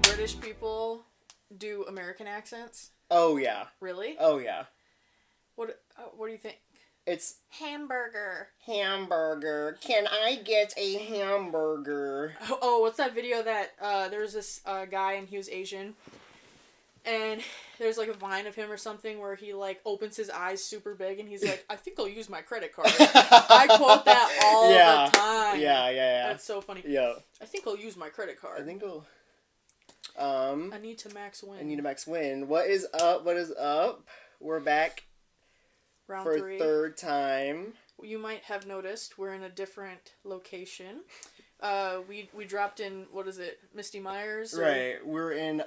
British people do American accents? Oh, yeah. Really? Oh, yeah. What do you think? It's... Hamburger. Hamburger. Can I get a hamburger? Oh, what's that video that, there was this, guy and he was Asian, and there's, like, a Vine of him or something where he, like, opens his eyes super big and he's like, I think I'll use my credit card. I quote that all the time. Yeah. That's so funny. Yeah. I think I'll use my credit card. I think I'll... I need to max win. I need to max win. What is up? What is up? We're back. Round for 3. a third time. You might have noticed we're in a different location. We dropped in, what is it, Misty Myers? Right. We're in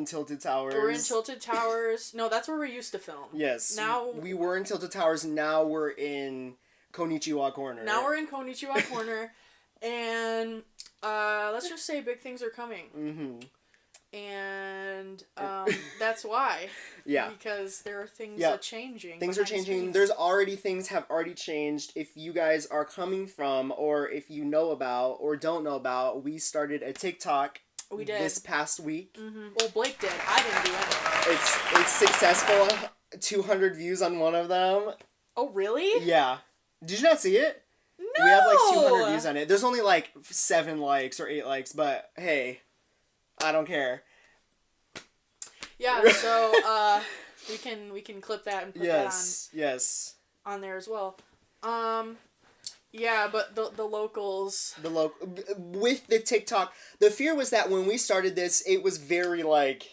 Tilted Towers. We're in Tilted Towers. No, that's where we used to film. Yes. Now we were in Tilted Towers. Now we're in Konichiwa Corner. Now we're in Konichiwa Corner, and let's just say big things are coming. Mm-hmm. And that's why. Yeah. Because there are things changing. Things are changing. There's already things have already changed. If you guys are coming from, or if you know about, or don't know about, we started a TikTok. We did. This past week. Mm-hmm. Well, Blake did. I didn't do anything. It's successful. 200 views on one of them. Oh, really? Yeah. Did you not see it? No! We have like 200 views on it. There's only like 7 likes or 8 likes, but hey, I don't care. Yeah, so we can clip that and put that on there as well. Yeah, but the locals. With the TikTok, the fear was that when we started this, it was very like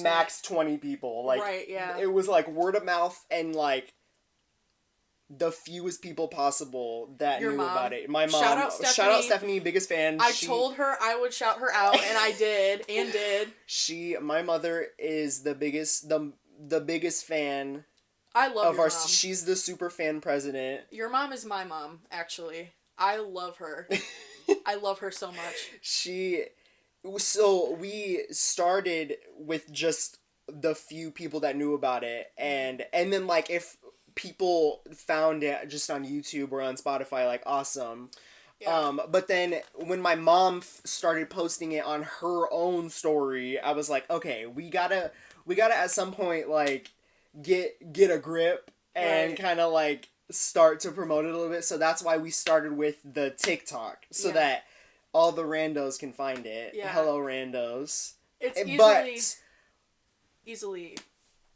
max 20 people. Like, right, yeah. It was like word of mouth and like the fewest people possible that knew about it. My mom. Shout out Stephanie, biggest fan. I told her I would shout her out, and I did, and did. My mother is the biggest fan. I love your mom. She's the super fan president. Your mom is my mom, actually. I love her. I love her so much. So we started with just the few people that knew about it, and then like if people found it just on YouTube or on Spotify, like awesome. Yeah. But then when my mom started posting it on her own story, I was like, okay, we gotta at some point like get a grip and kind of like start to promote it a little bit. So that's why we started with the TikTok, so that all the randos can find it. Yeah. Hello, randos. It's easily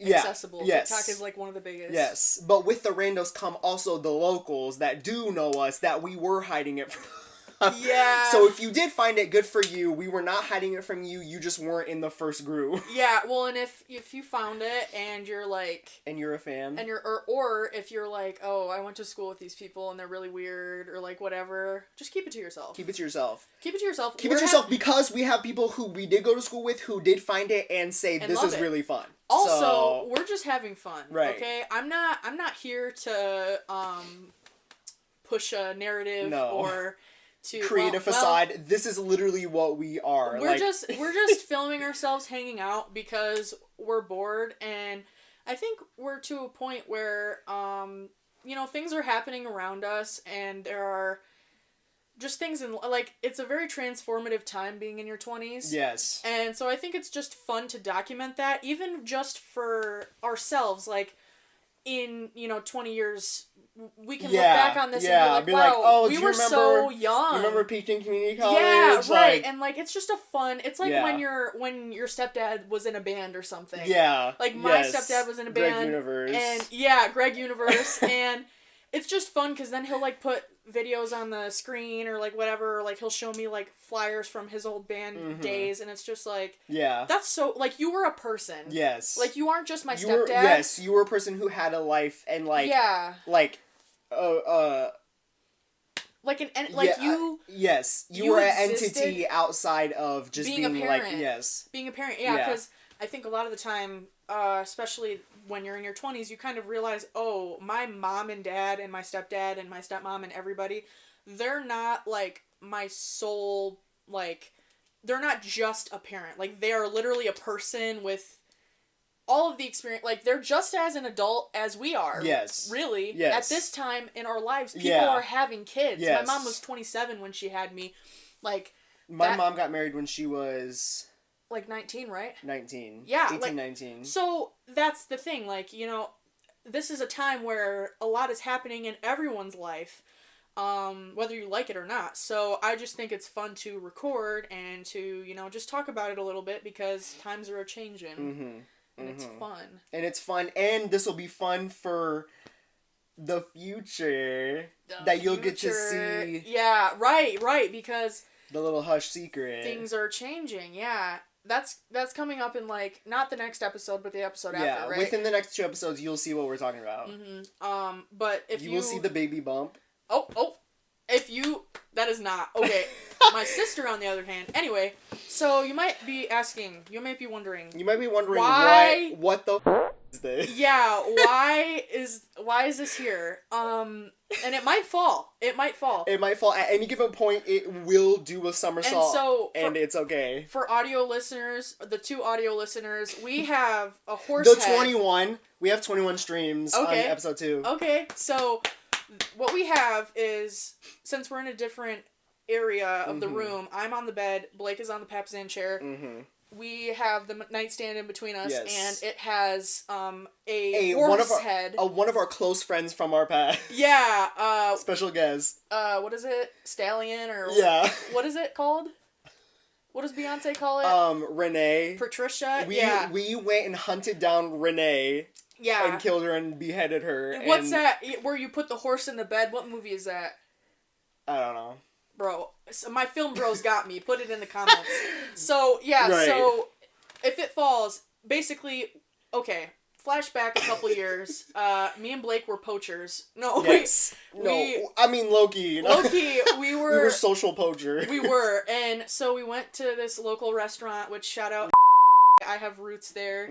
accessible. Yes. TikTok is like one of the biggest. Yes, but with the randos come also the locals that do know us, that we were hiding it from. Yeah. So if you did find it, good for you. We were not hiding it from you. You just weren't in the first group. Yeah, well, and if you found it and you're like... And you're a fan. And or if you're like, oh, I went to school with these people and they're really weird or like whatever, just keep it to yourself. Keep it to yourself. Keep it to yourself. Keep it to yourself because we have people who we did go to school with who did find it and say this is really fun. Also, we're just having fun. Right. Okay? I'm not here to push a narrative or to create a facade. This is literally what we are. We're just filming ourselves hanging out because we're bored, and I think we're to a point where things are happening around us, and there are just things in like it's a very transformative time being in your 20s. Yes. And so I think it's just fun to document that, even just for ourselves, like in 20 years we can look back on this and be like, wow, we were so young. Remember Peaching Community College? Yeah, right. And like it's just a fun. It's like when your stepdad was in a band or something. Yeah. Like my stepdad was in a band. Greg Universe. And Greg Universe, and it's just fun because then he'll like put videos on the screen or like whatever, or like he'll show me like flyers from his old band days, and it's just like, that's so like you were a person. Yes. Like you aren't just my stepdad. Yes, you were a person who had a life and like like like an like you you were an entity outside of just being a parent. Like being a parent, because I think a lot of the time, especially when you're in your 20s, you kind of realize, oh, my mom and dad and my stepdad and my stepmom and everybody, they're not like my sole, like they're not just a parent, like they are literally a person with all of the experience, like they're just as an adult as we are. Yes. Really. Yes. At this time in our lives, people are having kids. Yes. My mom was 27 when she had me. Like, My mom got married when she was... Like 19, right? 19. Yeah. 18, like, 19. So, that's the thing. Like, you know, this is a time where a lot is happening in everyone's life. Whether you like it or not. So, I just think it's fun to record and to, you know, just talk about it a little bit because times are a-changing. Mm-hmm. And it's fun. And it's fun. And this will be fun for... the future that you'll get to see. Yeah, right, because the little hush secret. Things are changing, yeah. That's coming up in, like, not the next episode, but the episode after, right? Within the next 2 episodes, you'll see what we're talking about. Mm-hmm. But if you... You will see the baby bump. Oh. If you... That is not... Okay. My sister, on the other hand. Anyway, so you might be asking, you might be wondering... why... What the is this? Yeah, why is this here? And it might fall. It might fall. At any given point, it will do a somersault. And it's okay. For audio listeners, the 2 audio listeners, we have a horse head. 21. We have 21 streams on episode 2. Okay, so what we have is, since we're in a different area of the room, I'm on the bed, Blake is on the Papazan chair. We have the nightstand in between us, and it has a horse head. One of our close friends from our past. Yeah. Special guest. What is it? Stallion or... Yeah. What is it called? What does Beyonce call it? Renee. Patricia? We went and hunted down Renee. Yeah. And killed her and beheaded her. What's that? Where you put the horse in the bed? What movie is that? I don't know. Bro, so my film bros got me. Put it in the comments. So, yeah, right. So if it falls, basically, okay, flashback a couple years. Me and Blake were poachers. No, yes. I mean Loki. Loki, we were... We were social poachers. We were, and so we went to this local restaurant, which shout out... I have roots there.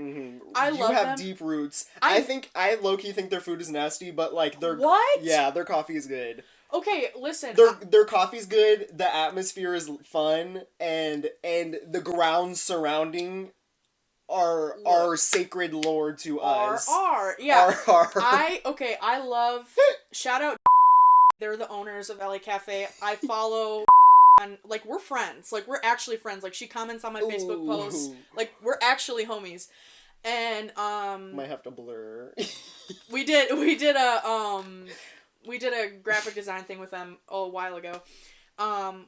I love them. You have deep roots. I low-key think their food is nasty, but, like, their... What? Yeah, their coffee is good. Okay, listen. Their coffee's good, the atmosphere is fun, and the grounds surrounding are sacred lore to us. Yeah. I love... Shout out... They're the owners of LA Cafe. I follow... on, like, we're friends. Like, we're actually friends. Like, she comments on my Facebook posts. Like, we're actually homies. And, might have to blur. we did a graphic design thing with them a while ago,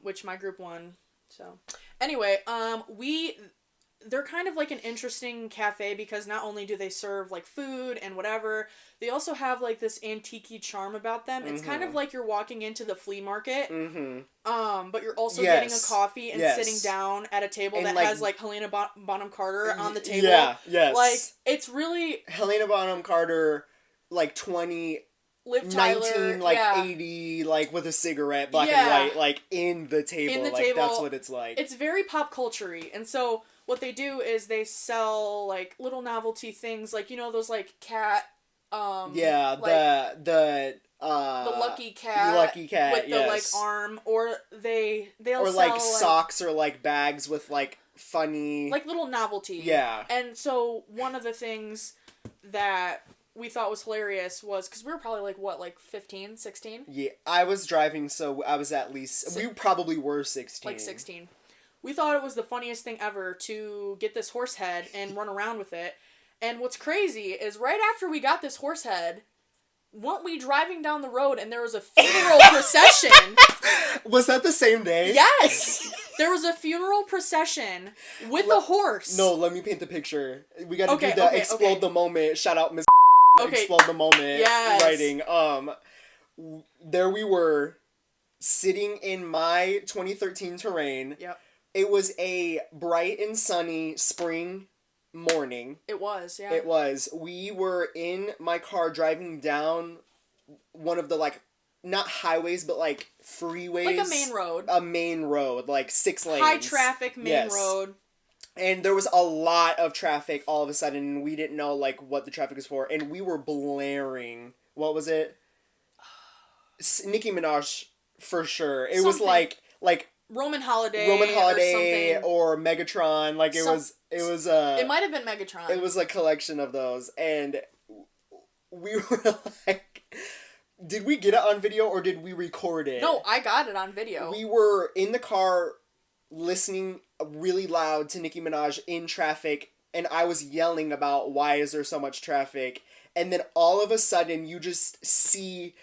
which my group won. So, anyway, they're kind of like an interesting cafe because not only do they serve like food and whatever, they also have like this antique-y charm about them. It's kind of like you're walking into the flea market, but you're also getting a coffee and sitting down at a table and that has like Helena Bonham Carter on the table. Yeah, yes. Like, it's really... Helena Bonham Carter, like 20... Liv Tyler, 19, like 80, like with a cigarette, black and white, like in the table. That's what it's like. It's very pop culture-y. And so what they do is they sell like little novelty things, like, you know, those like cat. The lucky cat with the like arm, or they'll or sell like socks or like bags with like funny like little novelty. Yeah. And so one of the things that we thought was hilarious was, because we were probably like, what, like 15, 16? Yeah, I was driving, so I was at least, we probably were 16. Like 16. We thought it was the funniest thing ever to get this horse head and run around with it. And what's crazy is right after we got this horse head, weren't we driving down the road and there was a funeral procession? Was that the same day? Yes! There was a funeral procession with a horse. No, let me paint the picture. We gotta do the explode the moment. Shout out Miss Explode the moment writing. There we were, sitting in my 2013 Terrain. Yep. It was a bright and sunny spring morning. It was, yeah. It was. We were in my car driving down one of the, like, not highways, but, like, freeways. Like a main road. A main road, like 6 lanes. High traffic main road. And there was a lot of traffic all of a sudden, and we didn't know, like, what the traffic was for. And we were blaring, what was it? Nicki Minaj, for sure. It was like Roman Holiday or Megatron. Like, it was it might have been Megatron. It was a collection of those. And we were like, did we get it on video or did we record it? No, I got it on video. We were in the car, listening really loud to Nicki Minaj in traffic, and I was yelling about why is there so much traffic, and then all of a sudden you just see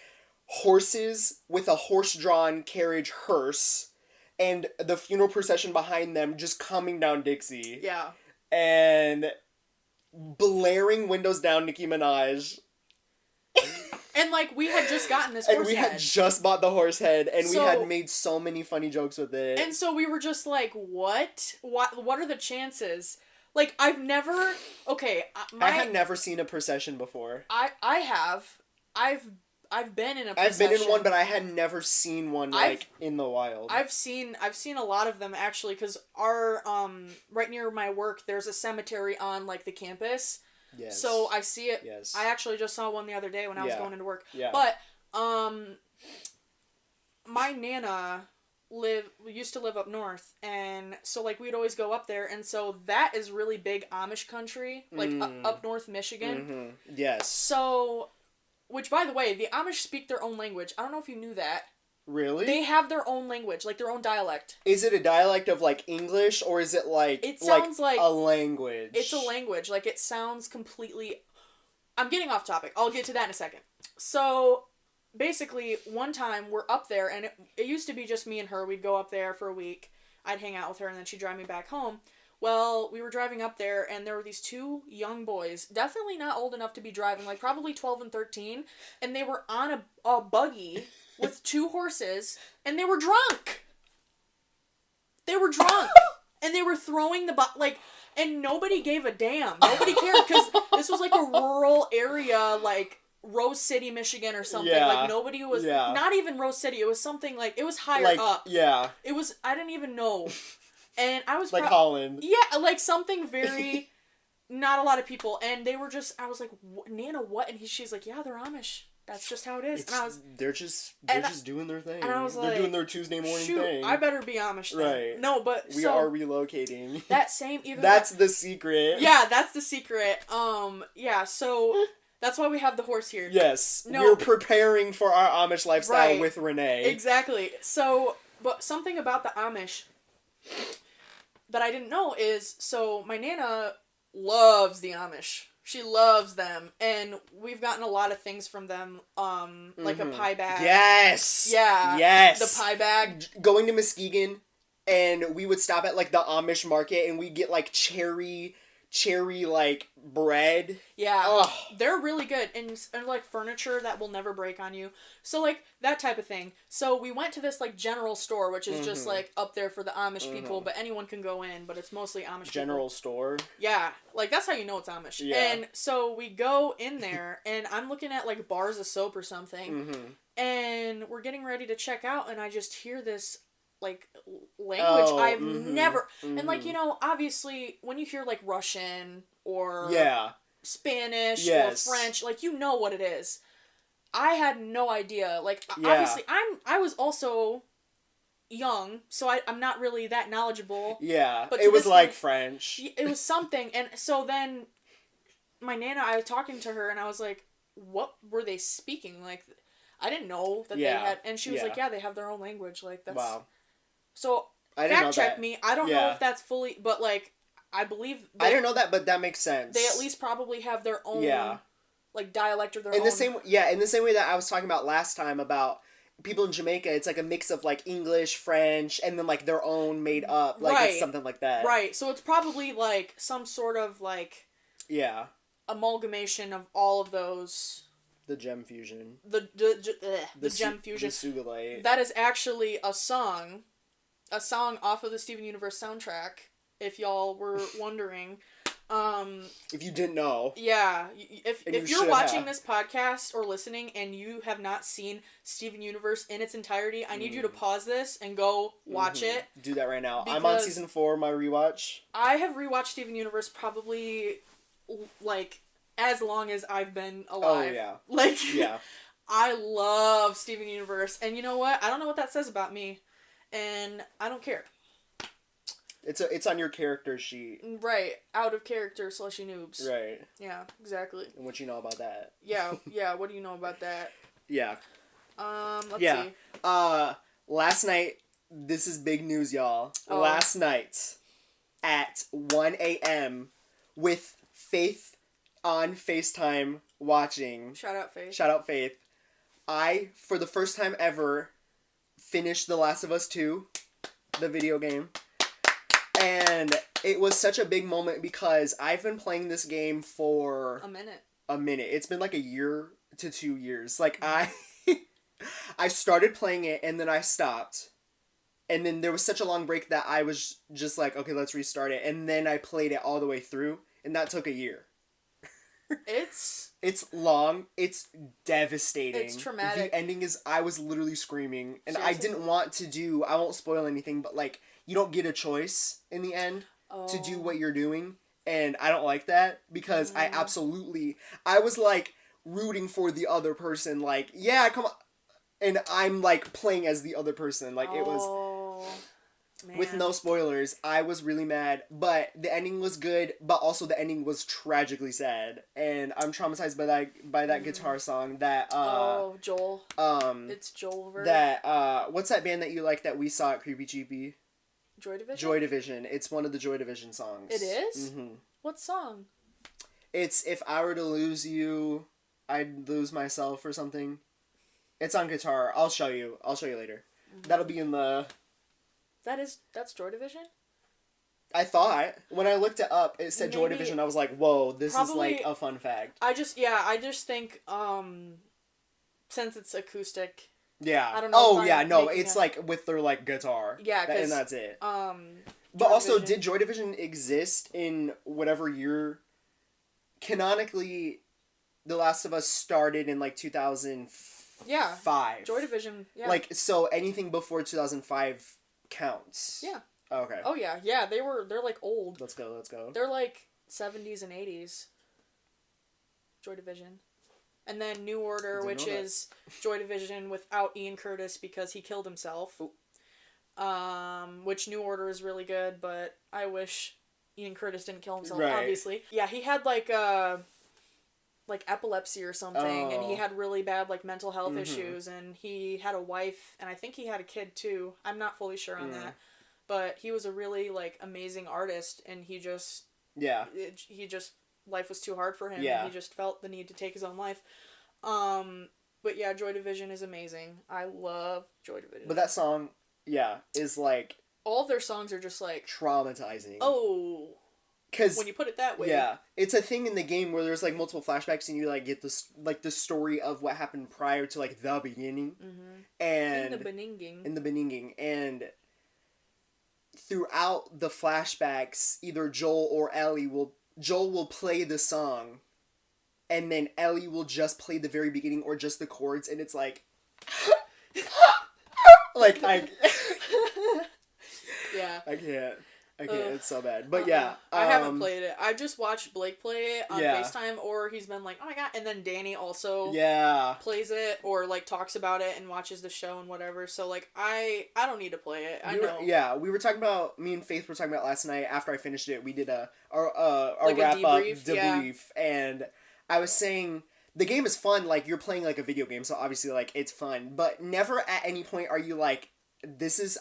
horses with a horse-drawn carriage hearse, and the funeral procession behind them just coming down Dixie. Yeah. And blaring windows down Nicki Minaj. And, like, we had just gotten this horse head. And we had just bought the horse head, and we had made so many funny jokes with it. And so we were just like, what? What are the chances? Like, I've never... Okay, I had never seen a procession before. I have. I've been in a procession. I've been in one, but I had never seen one, like, in the wild. I've seen a lot of them, actually, because our, right near my work, there's a cemetery on, like, the campus. Yes. So I see it. Yes. I actually just saw one the other day when I was going into work. Yeah. But, my Nana used to live up north, and so, like, we'd always go up there, and so that is really big Amish country, like, up north Michigan. Mm-hmm. Yes. So, which, by the way, the Amish speak their own language. I don't know if you knew that. Really? They have their own language, like, their own dialect. Is it a dialect of, like, English, or is it, like... It sounds like a language? It's a language. Like, it sounds completely... I'm getting off topic. I'll get to that in a second. So... Basically, one time we're up there, and it used to be just me and her. We'd go up there for a week. I'd hang out with her, and then she'd drive me back home. Well, we were driving up there, and there were these two young boys, definitely not old enough to be driving, like probably 12 and 13, and they were on a buggy with two horses, and they were drunk. They were drunk, and they were throwing and nobody gave a damn. Nobody cared, because this was like a rural area, like, Rose City, Michigan or something. Yeah. Like, nobody was... Yeah. Not even Rose City. It was something, like... It was higher up. Yeah. It was... I didn't even know. And I was... Like Holland. Yeah, like something very... not a lot of people. And they were just... I was like, Nana, what? And she's like, yeah, they're Amish. That's just how it is. And I was... They're just doing their thing. And I was like... They're doing their Tuesday morning thing. I better be Amish then. Right. No, but... We are relocating. That same... That's the secret. Yeah, that's the secret. Yeah, so... That's why we have the horse here. Yes. No. We're preparing for our Amish lifestyle with Renee. Exactly. So, but something about the Amish that I didn't know is, so my Nana loves the Amish. She loves them. And we've gotten a lot of things from them, like a pie bag. Yes! Yeah. Yes! The pie bag. Going to Muskegon, and we would stop at, like, the Amish market, and we'd get, like, cherry like bread. Yeah. Ugh. They're really good, and like furniture that will never break on you. So like that type of thing. So we went to this like general store, which is just like up there for the Amish people, but anyone can go in, but it's mostly Amish general people. Store. Yeah. Like that's how you know it's Amish. Yeah. And so we go in there, and I'm looking at like bars of soap or something, and we're getting ready to check out, and I just hear this like language I've never and like, you know, obviously when you hear like Russian or Spanish or French, like, you know what it is. I had no idea. Like obviously I was also young, so I'm not really that knowledgeable. Yeah. But it was like French. It was something. And so then my Nana, I was talking to her and I was like, what were they speaking? Like I didn't know that they had, and she was like, yeah, they have their own language. Like that's wow. So, fact check me. I don't know if that's fully... But, like, I believe... I didn't know that, but that makes sense. They at least probably have their own, like, dialect or their own... In the same way that I was talking about last time about people in Jamaica, it's, like, a mix of, like, English, French, and then, like, their own made up. Like, it's something like that. Right. So, it's probably, like, some sort of, like... Yeah. Amalgamation of all of those... The gem fusion. The gem fusion. The Sugalite. That is actually a song off of the Steven Universe soundtrack, if y'all were wondering. If you didn't know. Yeah. If you're watching this podcast or listening and you have not seen Steven Universe in its entirety, I need you to pause this and go watch it. Do that right now. I'm on season 4, my rewatch. I have rewatched Steven Universe probably, like, as long as I've been alive. Oh, yeah. Like, yeah. I love Steven Universe. And you know what? I don't know what that says about me. And I don't care. It's on your character sheet. Right. Out of character / noobs. Right. Yeah, exactly. And what you know about that? Yeah, what do you know about that? Yeah. Let's see. Last night this is big news, y'all. Oh. Last night at 1 a.m. with Faith on FaceTime watching. Shout out Faith. Shout out Faith. I, for the first time ever, finished The Last of Us 2, the video game. And it was such a big moment because I've been playing this game for... A minute. It's been like a year to 2 years. Like, I started playing it and then I stopped. And then there was such a long break that I was just like, okay, let's restart it. And then I played it all the way through. And that took a year. It's long. It's devastating. It's traumatic. The ending is, I was literally screaming. And seriously? I didn't want to do, I won't spoil anything, but like, you don't get a choice in the end to do what you're doing. And I don't like that because I was like rooting for the other person. Like, yeah, come on. And I'm like playing as the other person. Like, it was... Man. With no spoilers, I was really mad, but the ending was good, but also the ending was tragically sad, and I'm traumatized by that guitar song that Joel. It's Joel. That what's that band that you like that we saw at Creepy Cheapy? Joy Division. Joy Division. It's one of the Joy Division songs. It is? Mm-hmm. What song? It's If I Were to Lose You, I'd Lose Myself or something. It's on guitar. I'll show you later. Mm-hmm. That'll be in the... That's Joy Division? I thought. When I looked it up, it said Joy Division. I was like, whoa, this is like a fun fact. I just think, since it's acoustic. Yeah. I don't know. It's like with their like guitar. Yeah, and that's it. But also, did Joy Division exist in whatever year? Canonically, The Last of Us started in like 2005. Yeah. Joy Division, yeah. Like, so anything before 2005 counts. Yeah. Oh, okay. Oh yeah, yeah. They're like old. Let's go. They're like 70s and 80s. Joy Division, and then New Order, which is Joy Division without Ian Curtis because he killed himself. Ooh. Which New Order is really good, but I wish Ian Curtis didn't kill himself. Right. Obviously, yeah. He had like epilepsy or something, and he had really bad like mental health issues, and he had a wife, and I think he had a kid too. I'm not fully sure on that, but he was a really like amazing artist, and he just life was too hard for him. Yeah. And he just felt the need to take his own life. But yeah, Joy Division is amazing. I love Joy Division. But that song, is like all of their songs are just like traumatizing. Oh. Because when you put it that way, it's a thing in the game where there's like multiple flashbacks and you like get this like the story of what happened prior to like the beginning, and in the beninging, and throughout the flashbacks, either Joel will play the song, and then Ellie will just play the very beginning or just the chords, and it's like, like I can't. It's so bad. But yeah. I haven't played it. I've just watched Blake play it on FaceTime, or he's been like, oh my god. And then Danny also plays it, or like talks about it and watches the show and whatever. So like, I don't need to play it. I know. We were talking about, me and Faith were talking about last night after I finished it. We did a wrap-up debrief. And I was saying, the game is fun. Like, you're playing like a video game, so obviously like, it's fun. But never at any point are you like,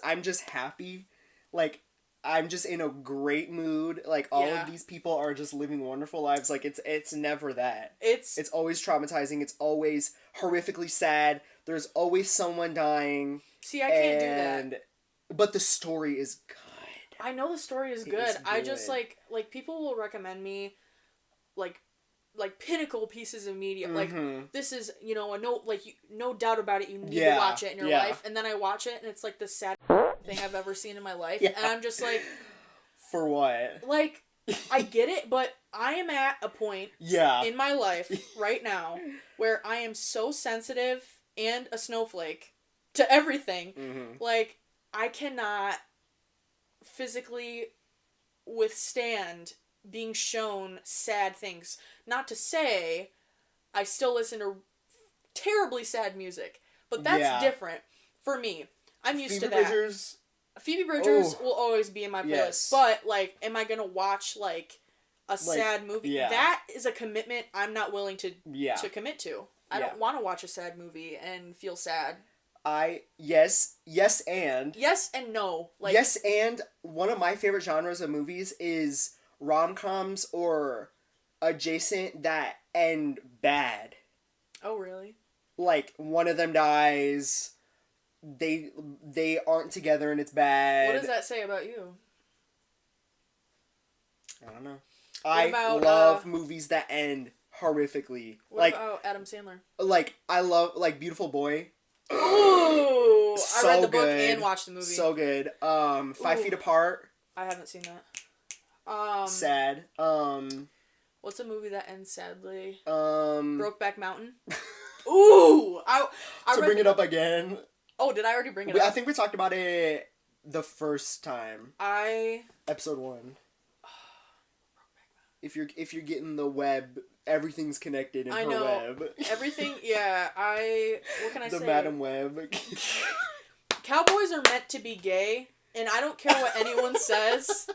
I'm just happy. Like, I'm just in a great mood. Like, all of these people are just living wonderful lives. Like, it's never that. It's always traumatizing. It's always horrifically sad. There's always someone dying. See, I can't do that. But the story is good. I know the story is good. I just, like, people will recommend me, like pinnacle pieces of media. Like, this is, no doubt about it, you need to watch it in your life. And then I watch it, and it's, like, the saddest thing I've ever seen in my life. And I'm just like... For what? Like, I get it, but I am at a point in my life right now where I am so sensitive and a snowflake to everything. Like, I cannot physically withstand being shown sad things. Not to say I still listen to terribly sad music, but that's different for me. I'm used to that. Phoebe Bridgers will always be in my playlist. Yes. But, like, am I gonna watch, like, a sad movie? Yeah. That is a commitment I'm not willing to commit to. I don't want to watch a sad movie and feel sad. Yes, and. Yes and no. Like, yes, and one of my favorite genres of movies is rom-coms or adjacent that end bad. Oh, really? Like, one of them dies, they aren't together and it's bad. What does that say about you? I don't know. I love movies that end horrifically. What about Adam Sandler? Like, I love, like, Beautiful Boy. Ooh! So I read the book good. and watched the movie. So good. 5 Feet Apart. I haven't seen that. Sad. What's a movie that ends sadly? Brokeback Mountain. Ooh! I to bring it up again. Oh, did I already bring it up? I think we talked about it the first time. Episode 1. If you're getting the web, everything's connected in her web. Everything, yeah. What can I say? The Madam Web. Cowboys are meant to be gay, and I don't care what anyone says.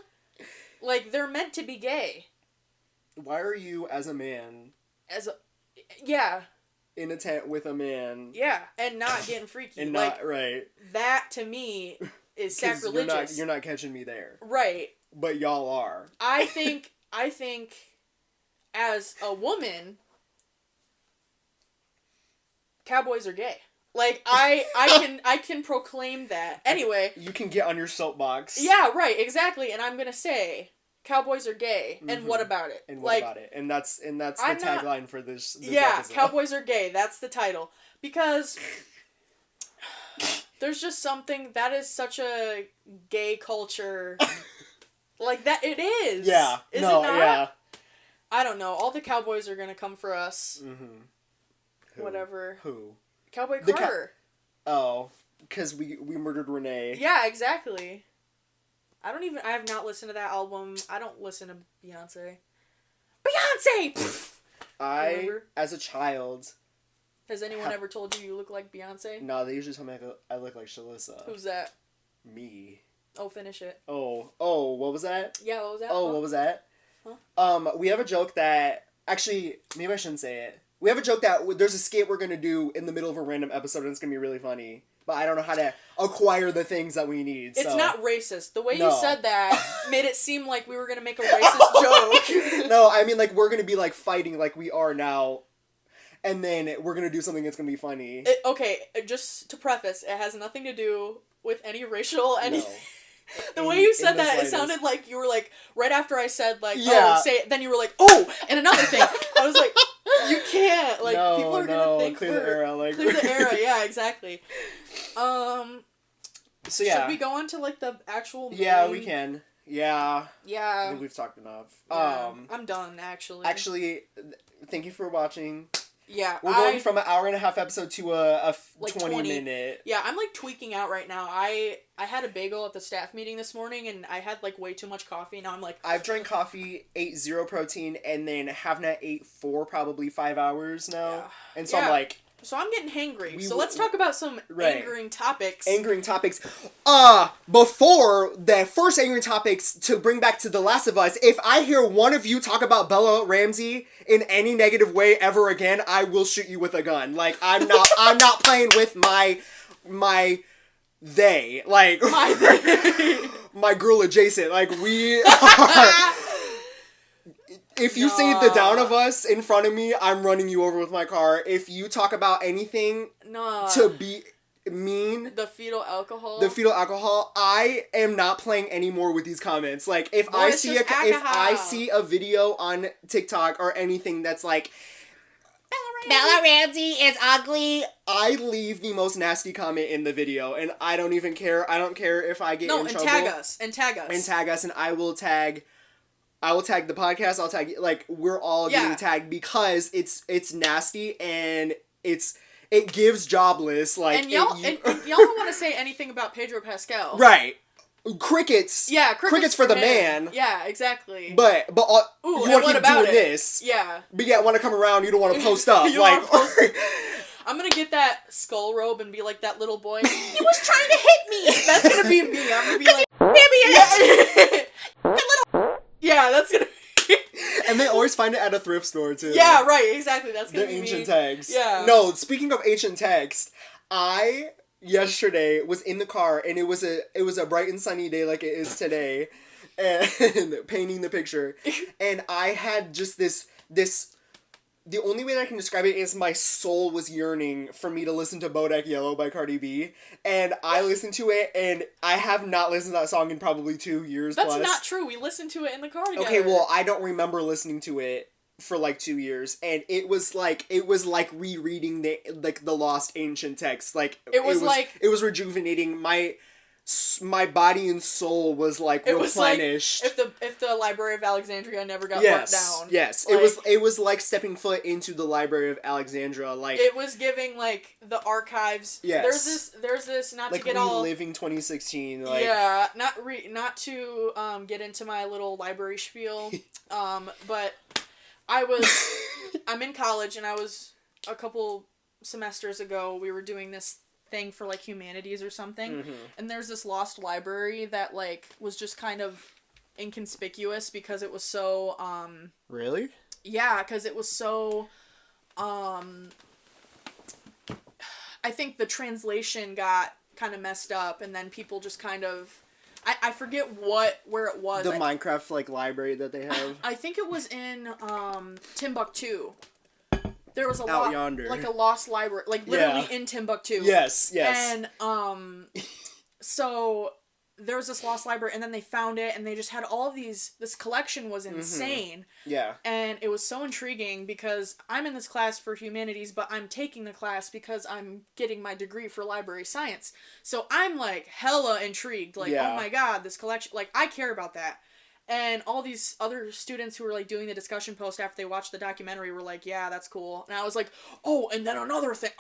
Like, they're meant to be gay. Why are you, as a man... Yeah. In a tent with a man. Yeah, and not getting freaky. And not, right. That, to me, is sacrilegious. You're not catching me there. Right. But y'all are. I think, as a woman, cowboys are gay. Like, I can proclaim that. Anyway. You can get on your soapbox. Yeah, right, exactly. And I'm gonna say, cowboys are gay. Mm-hmm. And what about it? And what about it? And that's the tagline for this episode. Cowboys are gay. That's the title. Because there's just something that is such a gay culture. Like, that it is. Yeah. Is it not? Yeah. I don't know. All the cowboys are gonna come for us. Mm-hmm. Whatever. Who? Cowboy Carter. Because we murdered Renee. Yeah, exactly. I have not listened to that album. I don't listen to Beyonce. Beyonce! As a child... Has anyone ever told you look like Beyonce? No, they usually tell me I look like Shalissa. Who's that? Me. Oh, finish it. Oh, what was that? Yeah, what was that? Oh, what was that? Huh? We have a joke that... Actually, maybe I shouldn't say it. We have a joke that there's a skit we're going to do in the middle of a random episode and it's going to be really funny. But I don't know how to acquire the things that we need. It's not racist. The way you said that made it seem like we were going to make a racist joke. No, I mean, like, we're going to be, like, fighting like we are now. And then we're going to do something that's going to be funny. Okay, just to preface, it has nothing to do with any racial anything. No. The way you said that, it sounded like you were like, right after I said, like, oh, say it, then you were like, oh, and another thing. I was like, you can't. Like, people are going to think clear the era. Like, clear the era, yeah, exactly. So, yeah. Should we go on to, like, the actual main... Yeah, we can. Yeah. Yeah. I think we've talked enough. Yeah, I'm done, actually. Actually, thank you for watching. Yeah, we're going from an hour and a half episode to a like 20 minute. Yeah, I'm like tweaking out right now. I had a bagel at the staff meeting this morning and I had like way too much coffee. Now I'm like... I've drank coffee, ate 0 protein, and then have not ate for probably 5 hours now. Yeah. And so I'm like... So I'm getting hangry. So let's talk about some angering topics. Angering topics. Before the first angering topics, to bring back to The Last of Us, if I hear one of you talk about Bella Ramsey in any negative way ever again, I will shoot you with a gun. Like, I'm not playing with my they. Like, my girl adjacent. Like, we are... If you say the down of us in front of me, I'm running you over with my car. If you talk about anything to be mean... The fetal alcohol, I am not playing anymore with these comments. Like, if I see a video on TikTok or anything that's like... Bella Ramsey is ugly. I leave the most nasty comment in the video, and I don't even care. I don't care if I get in trouble. And tag us. And tag us, and I will tag the podcast. I'll tag, like, we're all getting tagged because it's nasty and it gives jobless, like... And y'all don't want to say anything about Pedro Pascal. Right. Crickets. Yeah, crickets for the man. Yeah, exactly. But you want to keep doing this. Yeah. But yeah, want to come around, you don't want to post up. I'm gonna get that skull robe and be like that little boy. He was trying to hit me! That's gonna be me. I'm gonna be like... Yeah, that's gonna be... And they always find it at a thrift store, too. Yeah, right, exactly. That's gonna be ancient text. Yeah. No, speaking of ancient text, I yesterday was in the car, and it was a bright and sunny day like it is today, and painting the picture, and I had just this. The only way that I can describe it is my soul was yearning for me to listen to Bodak Yellow by Cardi B, and I listened to it, and I have not listened to that song in probably 2 years. That's not true. We listened to it in the car together. Okay, well, I don't remember listening to it for like 2 years, and it was like rereading the lost ancient text. Like it was rejuvenating. My body and soul was like replenished. Was like if the Library of Alexandria never got burnt down. Yes, like, it was like stepping foot into the Library of Alexandria. Like it was giving like the archives. Yes. There's this not like to get all reliving 2016. Like yeah, not to get into my little library spiel, but I'm in college, and I was a couple semesters ago. We were doing this thing for like humanities or something, and there's this lost library that like was just kind of inconspicuous because it was so really because it was so I think the translation got kind of messed up, and then people just kind of I forget where it was. The Minecraft like library that they have. I think it was in Timbuktu. There was a lost library, like literally in Timbuktu. Yes. And so there was this lost library, and then they found it, and they just had all of these. This collection was insane. Yeah. And it was so intriguing because I'm in this class for humanities, but I'm taking the class because I'm getting my degree for library science. So I'm like hella intrigued. Like, oh my god, this collection! Like, I care about that. And all these other students who were, like, doing the discussion post after they watched the documentary were like, yeah, that's cool. And I was like, oh, and then another thing.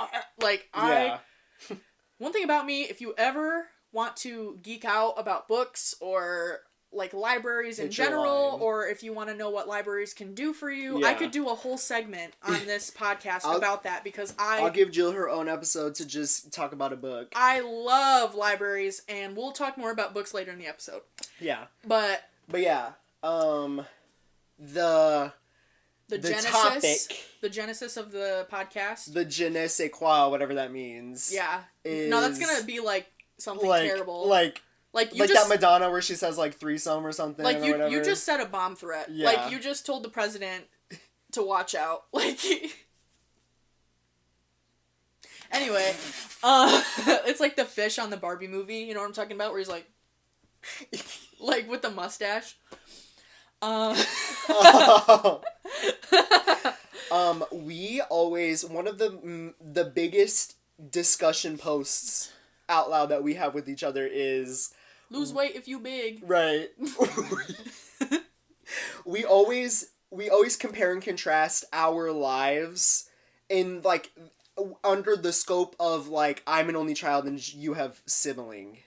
One thing about me, if you ever want to geek out about books or, like, libraries in general, or if you want to know what libraries can do for you, I could do a whole segment on this podcast about that, because I'll give Jill her own episode to just talk about a book. I love libraries, and we'll talk more about books later in the episode. Yeah. But yeah, the genesis of the podcast, the je ne sais quoi, whatever that means. Yeah, no, that's gonna be like something terrible. Like that Madonna where she says like threesome or something. Like you just said a bomb threat. Yeah. Like you just told the president to watch out. Like anyway, it's like the fish on the Barbie movie. You know what I'm talking about? Where he's like. Like with the mustache. We always, one of the biggest discussion posts out loud that we have with each other is lose weight if you big. Right. we always compare and contrast our lives in like under the scope of like I'm an only child and you have sibling.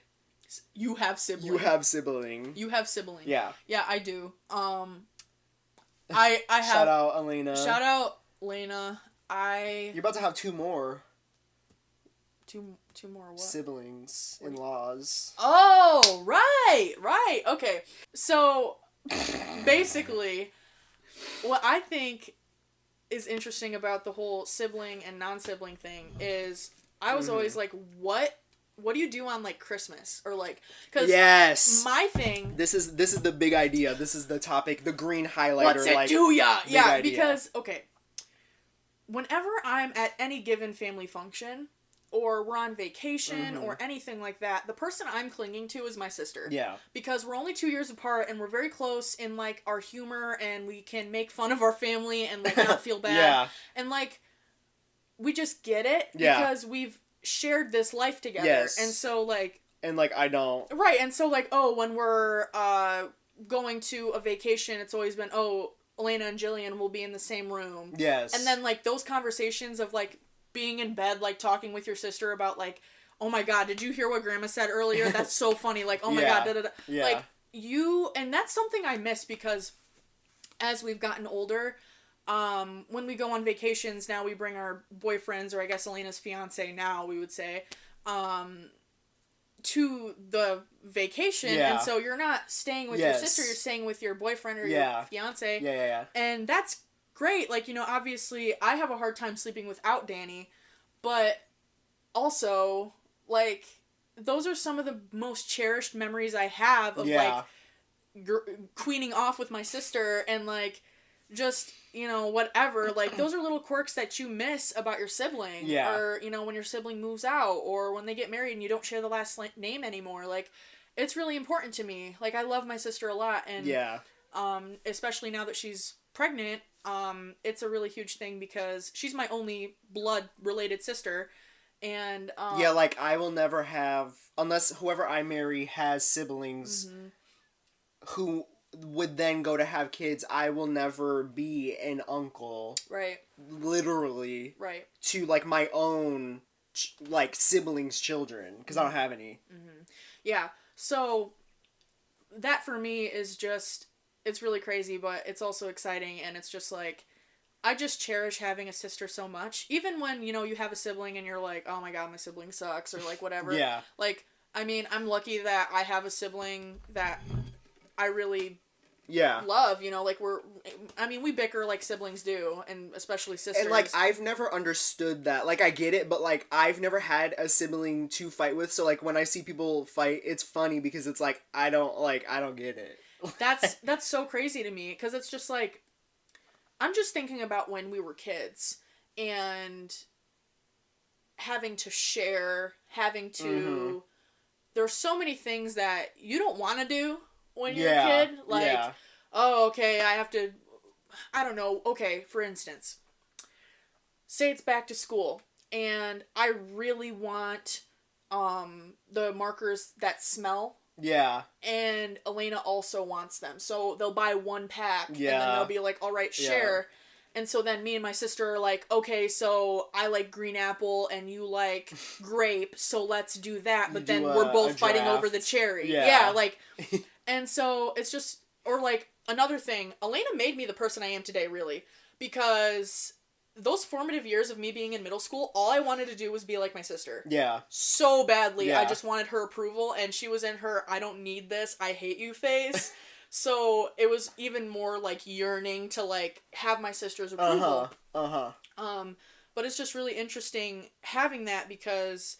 You have sibling. You have sibling. Yeah. Yeah, I do. I have. Shout out Elena. You're about to have two more. Two more what? Siblings, in-laws. Oh, right. Okay. So, basically, what I think is interesting about the whole sibling and non-sibling thing is I was always like, what do you do on, like, Christmas? Or, like, because my thing... This is the big idea. This is the topic, the green highlighter. What's it do ya? Yeah, idea. Because, okay, whenever I'm at any given family function, or we're on vacation, or anything like that, the person I'm clinging to is my sister. Yeah. Because we're only 2 years apart, and we're very close in, like, our humor, and we can make fun of our family and, like, not feel bad. Yeah. And, like, we just get it because we've shared this life together. Yes. And so, like... And, like, I don't... Right, and so, like, when we're going to a vacation, it's always been, Elena and Jillian will be in the same room. Yes. And then, like, those conversations of, like, being in bed, like, talking with your sister about, like, oh my god, did you hear what Grandma said earlier? That's so funny. Like, oh my god, da-da-da. Yeah. Like, and that's something I miss because as we've gotten older... when we go on vacations, now we bring our boyfriends, or I guess Elena's fiance now, we would say, to the vacation. Yeah. And so you're not staying with your sister, you're staying with your boyfriend or your fiance. Yeah. And that's great. Like, obviously I have a hard time sleeping without Danny, but also, like, those are some of the most cherished memories I have of, like, queening off with my sister and, like, just, you know, whatever. Like, those are little quirks that you miss about your sibling. Yeah. Or, you know, when your sibling moves out, or when they get married and you don't share the last name anymore. Like, it's really important to me. Like, I love my sister a lot, and especially now that she's pregnant, it's a really huge thing because she's my only blood-related sister, and yeah, like, I will never have, unless whoever I marry has siblings who would then go to have kids, I will never be an uncle. Right. Literally. Right. To, like, my own, like, siblings' children, because I don't have any. Yeah. So, that for me is just, it's really crazy, but it's also exciting, and it's just, like, I just cherish having a sister so much. Even when, you know, you have a sibling and you're like, oh my god, my sibling sucks, or, like, whatever. Yeah. Like, I mean, I'm lucky that I have a sibling that I really love, you know, like, we bicker like siblings do, and especially sisters. And, like, I've never understood that. Like, I get it, but, like, I've never had a sibling to fight with, so, like, when I see people fight, it's funny because it's like, I don't get it. That's so crazy to me, because it's just, like, I'm just thinking about when we were kids, and having to share, there's so many things that you don't want to do when you're a kid. Like, oh, okay, I have to, I don't know, okay, for instance, say it's back to school, and I really want, the markers that smell. Yeah. And Elena also wants them. So they'll buy one pack, and then they'll be like, all right, share. And so then me and my sister are like, okay, so I like green apple and you like grape, so let's do that. But then we're both fighting over the cherry. Yeah, like, and so it's just, or like, another thing, Elena made me the person I am today, really. Because those formative years of me being in middle school, all I wanted to do was be like my sister. Yeah. So badly. I just wanted her approval, and she was in her, I don't need this, I hate you phase. So it was even more, like, yearning to, like, have my sister's approval. But it's just really interesting having that because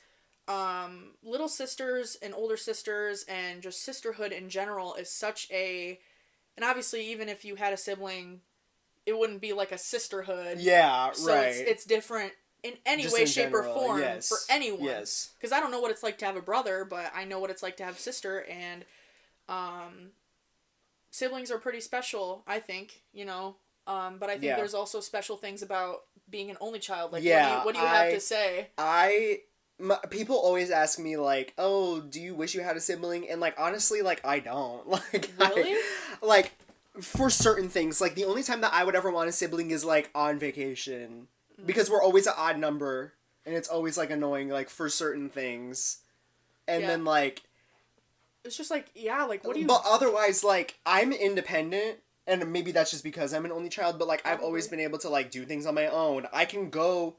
little sisters and older sisters and just sisterhood in general is such a... And obviously, even if you had a sibling, it wouldn't be like a sisterhood. Yeah, so right. So it's different in any way, shape, or form for anyone. Yes. Because I don't know what it's like to have a brother, but I know what it's like to have a sister, and siblings are pretty special, I think, you know. But I think there's also special things about being an only child. Like, what do you have to say? People always ask me, like, oh, do you wish you had a sibling? And, like, honestly, like, I don't. Like, really? Like, for certain things, like, the only time that I would ever want a sibling is, like, on vacation. Because we're always an odd number. And it's always, like, annoying, like, for certain things. And then, like... It's just, like, like, what do you... But otherwise, like, I'm independent. And maybe that's just because I'm an only child. But, like, I've always been able to, like, do things on my own. I can go...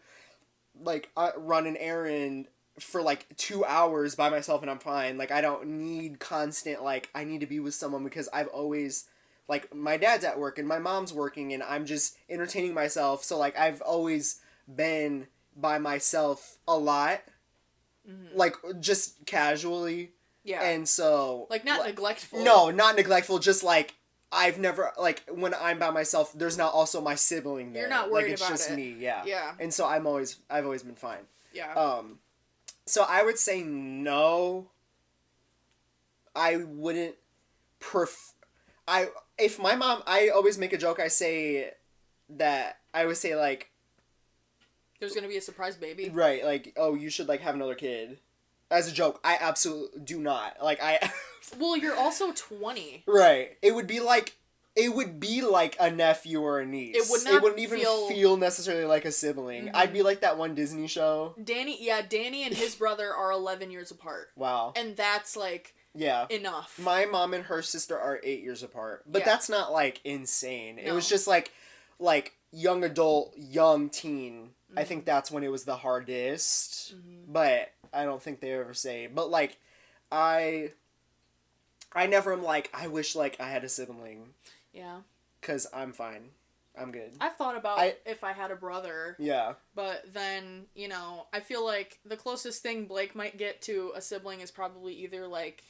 like, run an errand for, like, 2 hours by myself and I'm fine. Like, I don't need constant, like, I need to be with someone because I've always, like, my dad's at work and my mom's working and I'm just entertaining myself. So, like, I've always been by myself a lot. Like, just casually. Yeah. And so... Like, not neglectful. No, not neglectful, just, like... I've never, like, when I'm by myself, there's not also my sibling there. You're not worried about it. Like, it's just me, yeah. Yeah. And so I've always been fine. Yeah. So I would say no. I wouldn't if my mom, I always make a joke, I always say, like... There's gonna be a surprise baby. Right, like, oh, you should, like, have another kid. As a joke, I absolutely do not. Like, Well, you're also 20. Right. It would be like a nephew or a niece. It wouldn't even feel necessarily like a sibling. I'd be like that one Disney show. Danny and his brother are 11 years apart. Wow. And that's, like, enough. My mom and her sister are 8 years apart. But that's not, like, insane. No. It was just, like, young adult, young teen. I think that's when it was the hardest. But I don't think they ever say. But, like, I never am like, I wish, like, I had a sibling. Yeah. 'Cause I'm fine. I'm good. I've thought about if I had a brother. Yeah. But then, you know, I feel like the closest thing Blake might get to a sibling is probably either, like,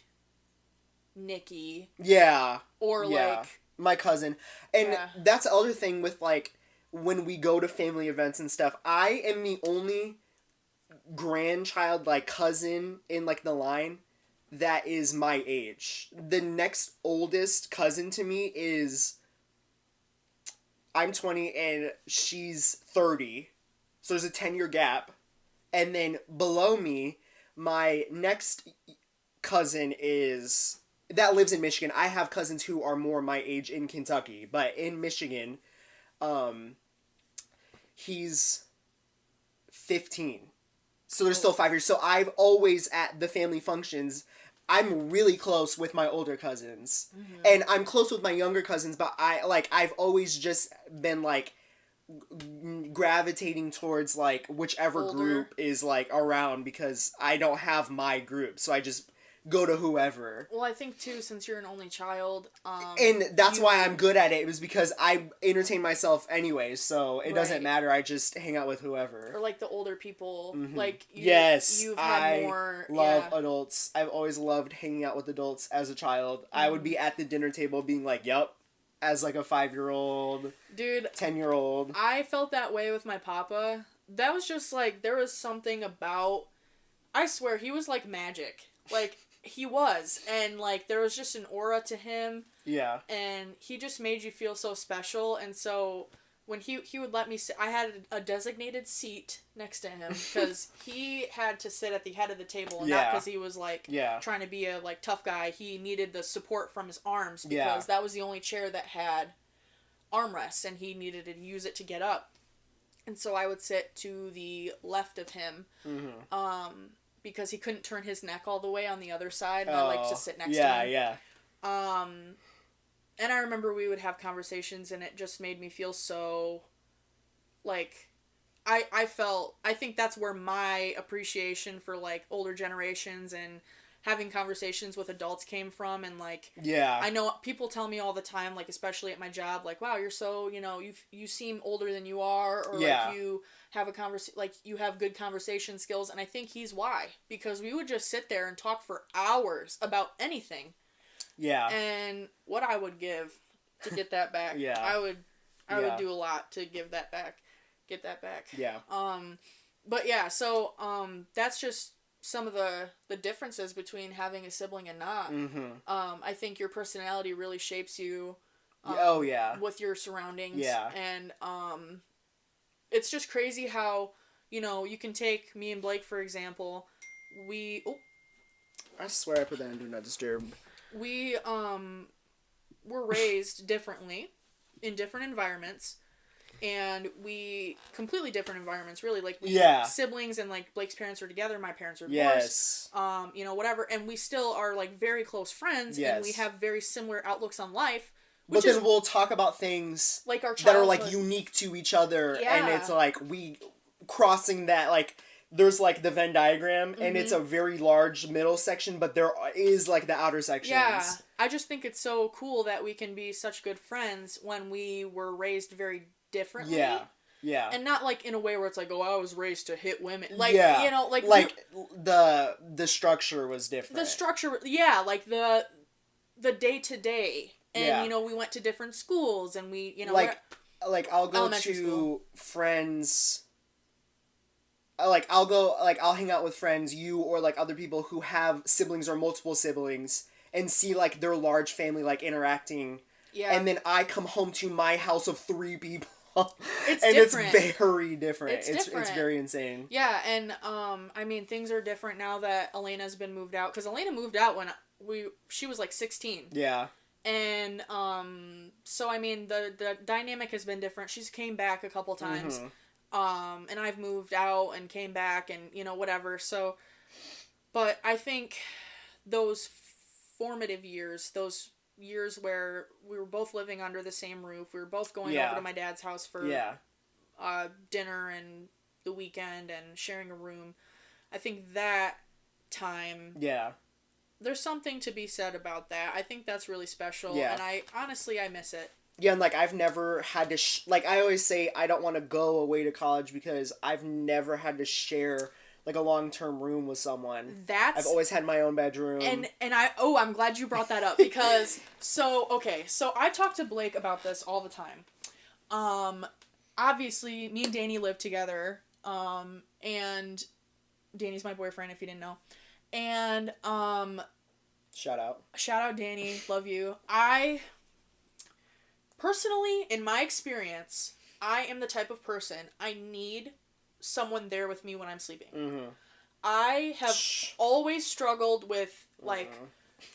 Nikki. Yeah. Or, like... my cousin. And that's the other thing with, like, when we go to family events and stuff, I am the only grandchild, like, cousin in, like, the line that is my age. The next oldest cousin to me is... I'm 20 and she's 30. So there's a 10-year gap. And then below me, my next cousin is... that lives in Michigan. I have cousins who are more my age in Kentucky. But in Michigan, he's 15. So there's still 5 years. So I've always, at the family functions... I'm really close with my older cousins. Mm-hmm. And I'm close with my younger cousins, but I've always just been, like, gravitating towards, like, whichever older group is, like, around, because I don't have my group, so I just go to whoever. Well, I think, too, since you're an only child... and that's why I'm good at it. It was because I entertain myself anyway, so it doesn't matter. I just hang out with whoever. Or, like, the older people. Mm-hmm. Like, you've had more... love adults. I've always loved hanging out with adults as a child. Mm-hmm. I would be at the dinner table being like, yup, as, like, a 5-year-old. Dude. 10-year-old. I felt that way with my papa. That was just, like, there was something about... I swear, he was, like, magic. Like... He was, and, like, there was just an aura to him. Yeah. And he just made you feel so special, and so when he would let me sit, I had a designated seat next to him, because he had to sit at the head of the table, and not because he was, like, trying to be a, like, tough guy. He needed the support from his arms, because that was the only chair that had armrests, and he needed to use it to get up. And so I would sit to the left of him, because he couldn't turn his neck all the way on the other side, and I like to sit next to him. Yeah. And I remember we would have conversations, and it just made me feel so, like, I think that's where my appreciation for, like, older generations and having conversations with adults came from, and, like, I know people tell me all the time, like, especially at my job, like, wow, you're so, you know, you seem older than you are, or, like, you have you have good conversation skills, and I think he's why, because we would just sit there and talk for hours about anything. Yeah. And what I would give to get that back. I would do a lot to get that back. Yeah. But yeah, so, that's just some of the differences between having a sibling and not. Mm-hmm. I think your personality really shapes you. With your surroundings. Yeah. And, it's just crazy how, you know, you can take me and Blake, for example. I swear I put that in Do Not Disturb. We, were raised differently in different environments. And completely different environments, really. Like, siblings, and, like, Blake's parents are together, my parents are divorced. You know, whatever. And we still are, like, very close friends. Yes. And we have very similar outlooks on life. But then we'll talk about things like our that are, like, unique to each other. Yeah. And it's, like, we crossing that, like, there's, like, the Venn diagram. And it's a very large middle section. But there is, like, the outer sections. Yeah. I just think it's so cool that we can be such good friends when we were raised very differently. Yeah. And not, like, in a way where it's like, oh, I was raised to hit women. Like, you know, like... Like, the structure was different. The structure, like, the day-to-day. And, you know, we went to different schools, and we, you know... Like, I'll go to friends... I'll hang out with friends, you or, like, other people who have siblings or multiple siblings, and see, like, their large family, like, interacting. Yeah. And then I come home to my house of 3 people. It's and different. It's very different. It's very insane. Yeah, and, I mean, things are different now that Elena's been moved out. Because Elena moved out when she was, like, 16. Yeah. And, so, I mean, the dynamic has been different. She's came back a couple times. Mm-hmm. And I've moved out and came back and, you know, whatever. So, but I think those formative years, those years where we were both living under the same roof, we were both going over to my dad's house for dinner and the weekend and sharing a room. I think that time... Yeah. There's something to be said about that. I think that's really special. Yeah. And I miss it. Yeah, and, like, I've never had to, like, I always say I don't want to go away to college because I've never had to share, like, a long-term room with someone. I've always had my own bedroom. And I'm glad you brought that up because, so I talk to Blake about this all the time. Obviously, me and Danny live together, and Danny's my boyfriend, if you didn't know. And, Shout out, Danny. Love you. Personally, in my experience, I am the type of person, I need someone there with me when I'm sleeping. Mm-hmm. I have always struggled with, like,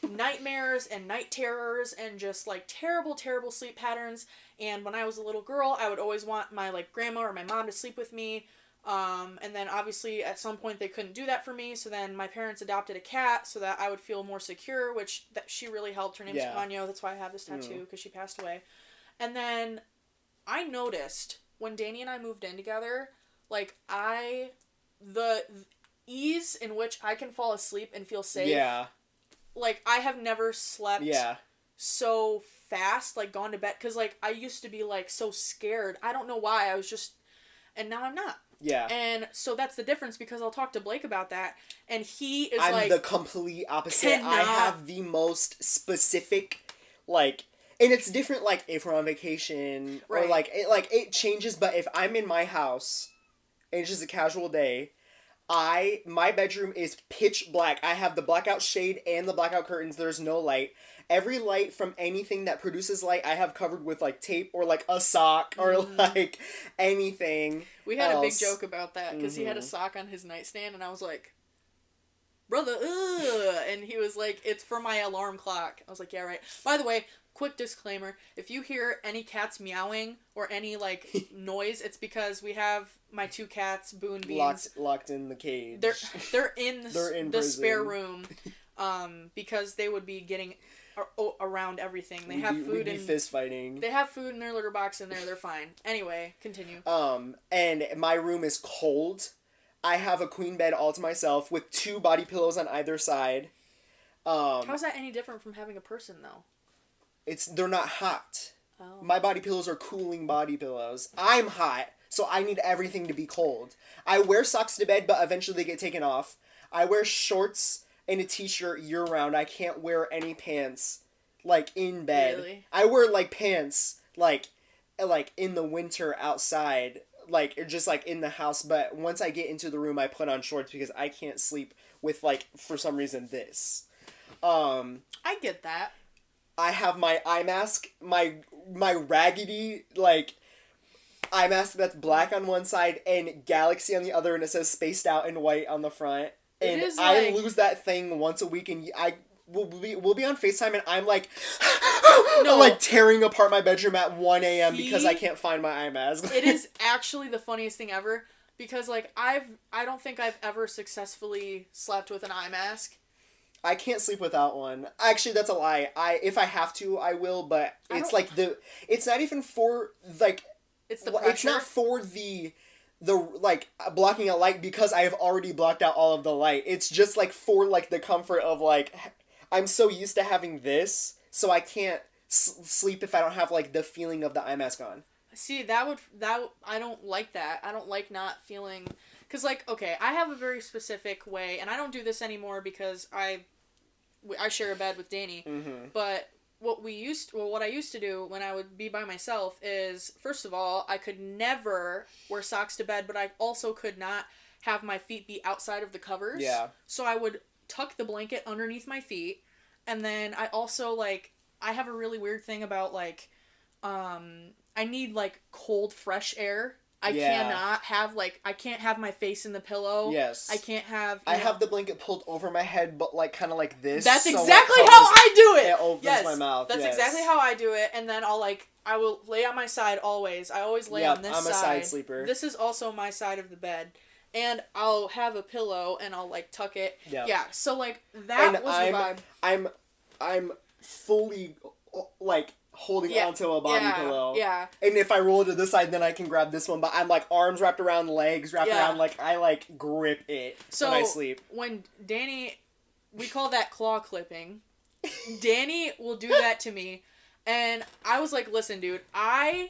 nightmares and night terrors and just, like, terrible, terrible sleep patterns. And when I was a little girl, I would always want my, like, grandma or my mom to sleep with me. And then, obviously, at some point, they couldn't do that for me. So then my parents adopted a cat so that I would feel more secure, which she really helped. Her name's Ponyo. That's why I have this tattoo, because she passed away. And then I noticed when Danny and I moved in together, like, the ease in which I can fall asleep and feel safe. Yeah. Like, I have never slept so fast, like, gone to bed. Because, like, I used to be, like, so scared. I don't know why. I was just... And now I'm not. Yeah. And so that's the difference, because I'll talk to Blake about that. And he is, I'm the complete opposite. I have the most specific, like... And it's different, like, if we're on vacation, or, like, it changes, but if I'm in my house, and it's just a casual day, my bedroom is pitch black. I have the blackout shade and the blackout curtains. There's no light. Every light from anything that produces light, I have covered with, like, tape, or, like, a sock, or, like, anything. We had a big joke about that, because he had a sock on his nightstand, and I was like, brother, ugh, and he was like, it's for my alarm clock. I was like, yeah, right. By the way, quick disclaimer, if you hear any cats meowing or any, like, noise, it's because we have my 2 cats, Boo and Beans. Locked in the cage. They're in the spare room, because they would be getting around everything. They have food. We'd be fist fighting. They have food in their litter box in there. They're fine. Anyway, continue. And my room is cold. I have a queen bed all to myself with 2 body pillows on either side. How's that any different from having a person, though? They're not hot. Oh. My body pillows are cooling body pillows. I'm hot, so I need everything to be cold. I wear socks to bed, but eventually they get taken off. I wear shorts and a t-shirt year-round. I can't wear any pants, like, in bed. Really? I wear, like, pants, like in the winter outside, like, just, like, in the house. But once I get into the room, I put on shorts because I can't sleep with, like, for some reason, this. I get that. I have my eye mask, my raggedy, like, eye mask that's black on one side and Galaxy on the other, and it says spaced out in white on the front. And I lose that thing once a week, and we'll be on FaceTime, and I'm like, I'm like tearing apart my bedroom at 1 a.m. because I can't find my eye mask. It is actually the funniest thing ever, because, like, I don't think I've ever successfully slept with an eye mask. I can't sleep without one. Actually, that's a lie. If I have to, I will, but it's like it's not even for, like, it's the pressure. It's not for the like, blocking a light, because I have already blocked out all of the light. It's just, like, for, like, the comfort of, like, I'm so used to having this, so I can't sleep if I don't have, like, the feeling of the eye mask on. See, I don't like that. I don't like not feeling, because, like, okay, I have a very specific way, and I don't do this anymore because I share a bed with Danny, but what I used to do when I would be by myself is, first of all, I could never wear socks to bed, but I also could not have my feet be outside of the covers. Yeah. So I would tuck the blanket underneath my feet, and then I also, like, I have a really weird thing about, like, I need, like, cold, fresh air. I can't have my face in the pillow. Yes. I can't have... I have the blanket pulled over my head, but, like, kind of like this. That's exactly how I do it! It opens my mouth. That's exactly how I do it, and then I will lay on my side always. I always lay on this side. I'm a side sleeper. This is also my side of the bed. And I'll have a pillow, and I'll, like, tuck it. Yep. Yeah, so, like, that was the vibe. I'm fully, like, holding onto a body pillow. Yeah. And if I roll it to this side, then I can grab this one. But I'm, like, arms wrapped around, legs wrapped around. Like, I, like, grip it when I sleep. When Danny... We call that claw clipping. Danny will do that to me. And I was like, listen, dude, I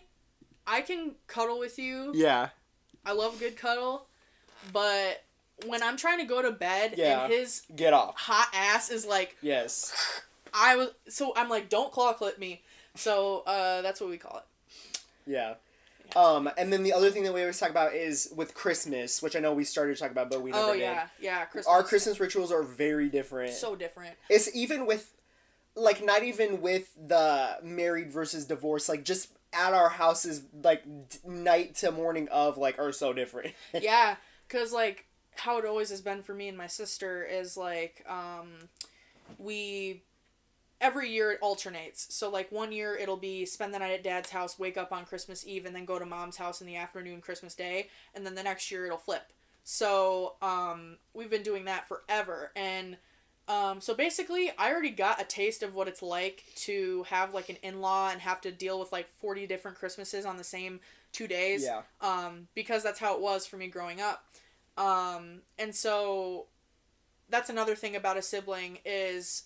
can cuddle with you. Yeah. I love a good cuddle. But when I'm trying to go to bed and his get off hot ass is like... Yes. So I'm like, don't claw clip me. So that's what we call it. Yeah. And then the other thing that we always talk about is with Christmas, which I know we started to talk about, but we never did. Yeah, Christmas. Our Christmas rituals are very different. So different. It's even with, like, not even with the married versus divorced, like, just at our houses, like, night to morning of, like, are so different. Yeah, because, like, how it always has been for me and my sister is, like, every year it alternates. So, like, one year it'll be spend the night at Dad's house, wake up on Christmas Eve, and then go to Mom's house in the afternoon Christmas Day. And then the next year it'll flip. So, we've been doing that forever. And, so basically, I already got a taste of what it's like to have, like, an in-law and have to deal with, like, 40 different Christmases on the same 2 days. Yeah. Because that's how it was for me growing up. And so, that's another thing about a sibling is...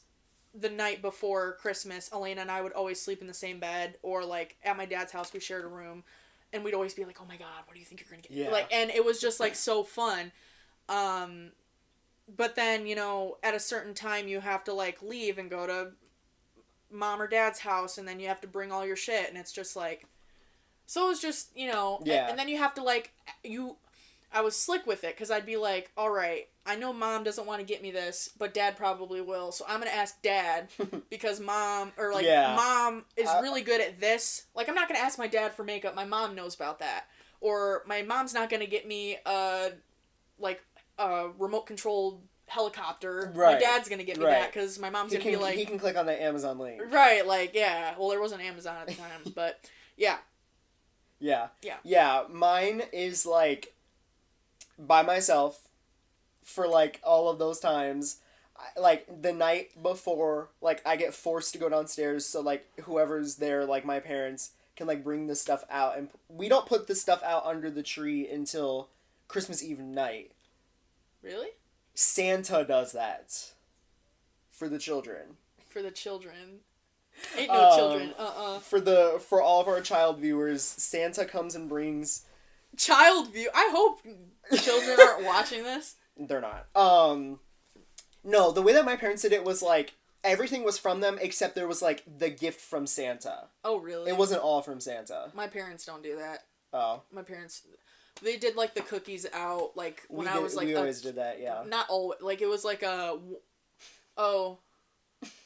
the night before Christmas, Elena and I would always sleep in the same bed, or, like, at my dad's house, we shared a room, and we'd always be like, oh my god, what do you think you're gonna get? Yeah. Like, and it was just, like, so fun. But then, you know, at a certain time, you have to, like, leave and go to mom or dad's house, and then you have to bring all your shit, and it's just, like, so it was just, you know, and then you have to, like, I was slick with it, because I'd be like, alright, I know Mom doesn't want to get me this, but Dad probably will, so I'm going to ask Dad, because Mom is really good at this. Like, I'm not going to ask my dad for makeup, my mom knows about that. Or, my mom's not going to get me, a remote-controlled helicopter. Right. My dad's going to get me that, because my mom's going to be like... He can click on the Amazon link. Right, like, yeah. Well, there wasn't Amazon at the time, but, yeah. Yeah. Yeah. Yeah, mine is, like... by myself for, like, all of those times. Like, the night before, like, I get forced to go downstairs, so, like, whoever's there, like, my parents, can, like, bring the stuff out. And we don't put the stuff out under the tree until Christmas Eve night. Really? Santa does that. For the children. For the children. Ain't no children. For all of our child viewers, Santa comes and brings... Child view? I hope children aren't watching this. They're not. No, the way that my parents did it was, like, everything was from them except there was, like, the gift from Santa. Oh, really? It wasn't all from Santa. My parents don't do that. Oh. My parents... They did, like, the cookies out, like, when I was, like... We always did that, yeah. Not always. Like, it was, like, oh...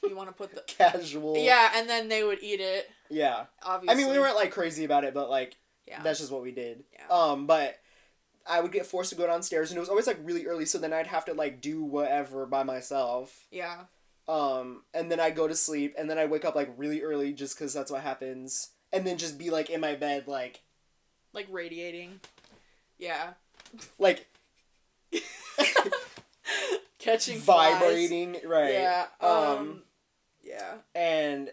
You want to put the... Casual. Yeah, and then they would eat it. Yeah. Obviously. I mean, we weren't, like, crazy about it, but, like... Yeah. That's just what we did. Yeah. But I would get forced to go downstairs, and it was always, like, really early, so then I'd have to, like, do whatever by myself. Yeah. And then I'd go to sleep, and then I'd wake up, like, really early just because that's what happens. And then just be, like, in my bed, like... Like, radiating. Yeah. Like... Catching flies. Vibrating, right. Yeah. Yeah. And,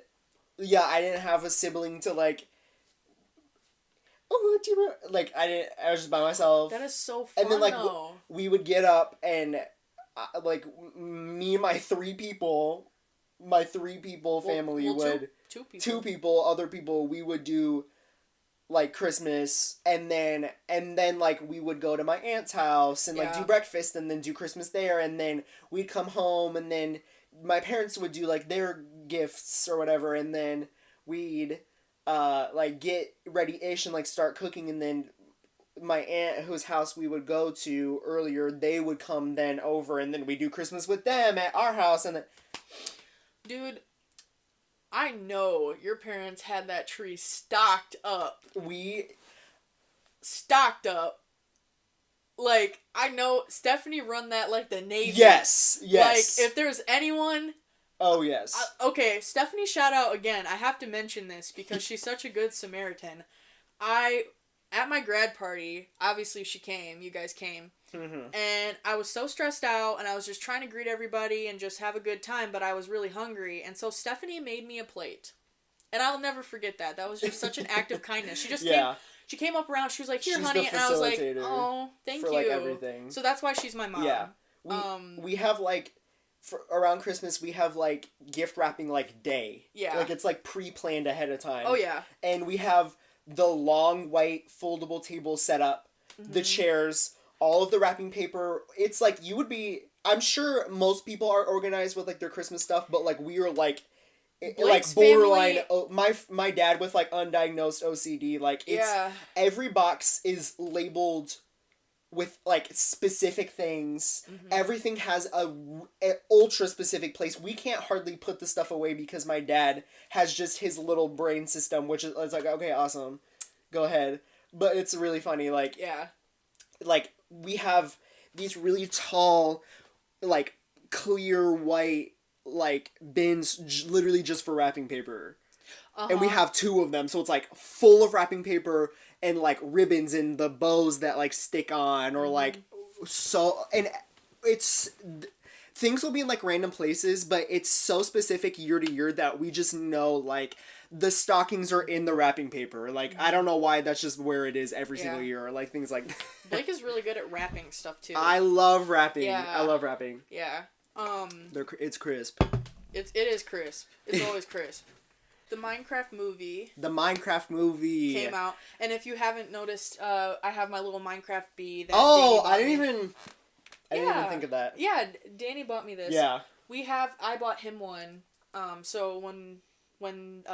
yeah, I didn't have a sibling to, like... Oh, do you like, I was just by myself. That is so fun, and then, like, though. We would get up, and, like, me and my three people family would... Two people. Two people, other people, we would do, like, Christmas, and then, like, we would go to my aunt's house, and, like, do breakfast, and then do Christmas there, and then we'd come home, and then my parents would do, like, their gifts, or whatever, and then we'd... like, get ready-ish and, like, start cooking, and then my aunt, whose house we would go to earlier, they would come then over, and then we do Christmas with them at our house, and then... Dude, I know your parents had that tree stocked up. Stocked up. Like, I know Stephanie run that like the Navy. Yes. Like, if there's anyone... Oh, yes. Okay, Stephanie, shout out again. I have to mention this because she's such a good Samaritan. At my grad party, obviously she came, you guys came, and I was so stressed out, and I was just trying to greet everybody and just have a good time, but I was really hungry, and so Stephanie made me a plate. And I'll never forget that. That was just such an act of kindness. She just came up around, she was like, here, she's honey, and I was like, oh, thank you. For, like, everything. So that's why she's my mom. Yeah. We have, like... around Christmas, we have, like, gift wrapping, like, day. Yeah. Like, it's, like, pre-planned ahead of time. Oh, yeah. And we have the long, white, foldable table set up, the chairs, all of the wrapping paper. It's, like, you would be... I'm sure most people are organized with, like, their Christmas stuff, but, like, we are, like... Blake's like, borderline... family... my dad with, like, undiagnosed OCD, like, it's... Yeah. Every box is labeled... with, like, specific things. Everything has a ultra specific place. We can't hardly put the stuff away because my dad has just his little brain system, which is it's like, okay, awesome, go ahead. But it's really funny, like, yeah, like, we have these really tall, like, clear white, like, bins literally just for wrapping paper. And we have 2 of them, so it's, like, full of wrapping paper and, like, ribbons and the bows that, like, stick on, or, like, so, and it's, things will be in, like, random places, but it's so specific year to year that we just know, like, the stockings are in the wrapping paper. Like, I don't know why, that's just where it is every single year, or, like, things like that. Blake is really good at wrapping stuff, too. I love wrapping. Yeah. I love wrapping. Yeah. It's crisp. It is crisp. It's always crisp. The Minecraft movie came out, and if you haven't noticed, I have my little Minecraft bee. That I didn't even think of that. Yeah, Danny bought me this. Yeah, I bought him one. So when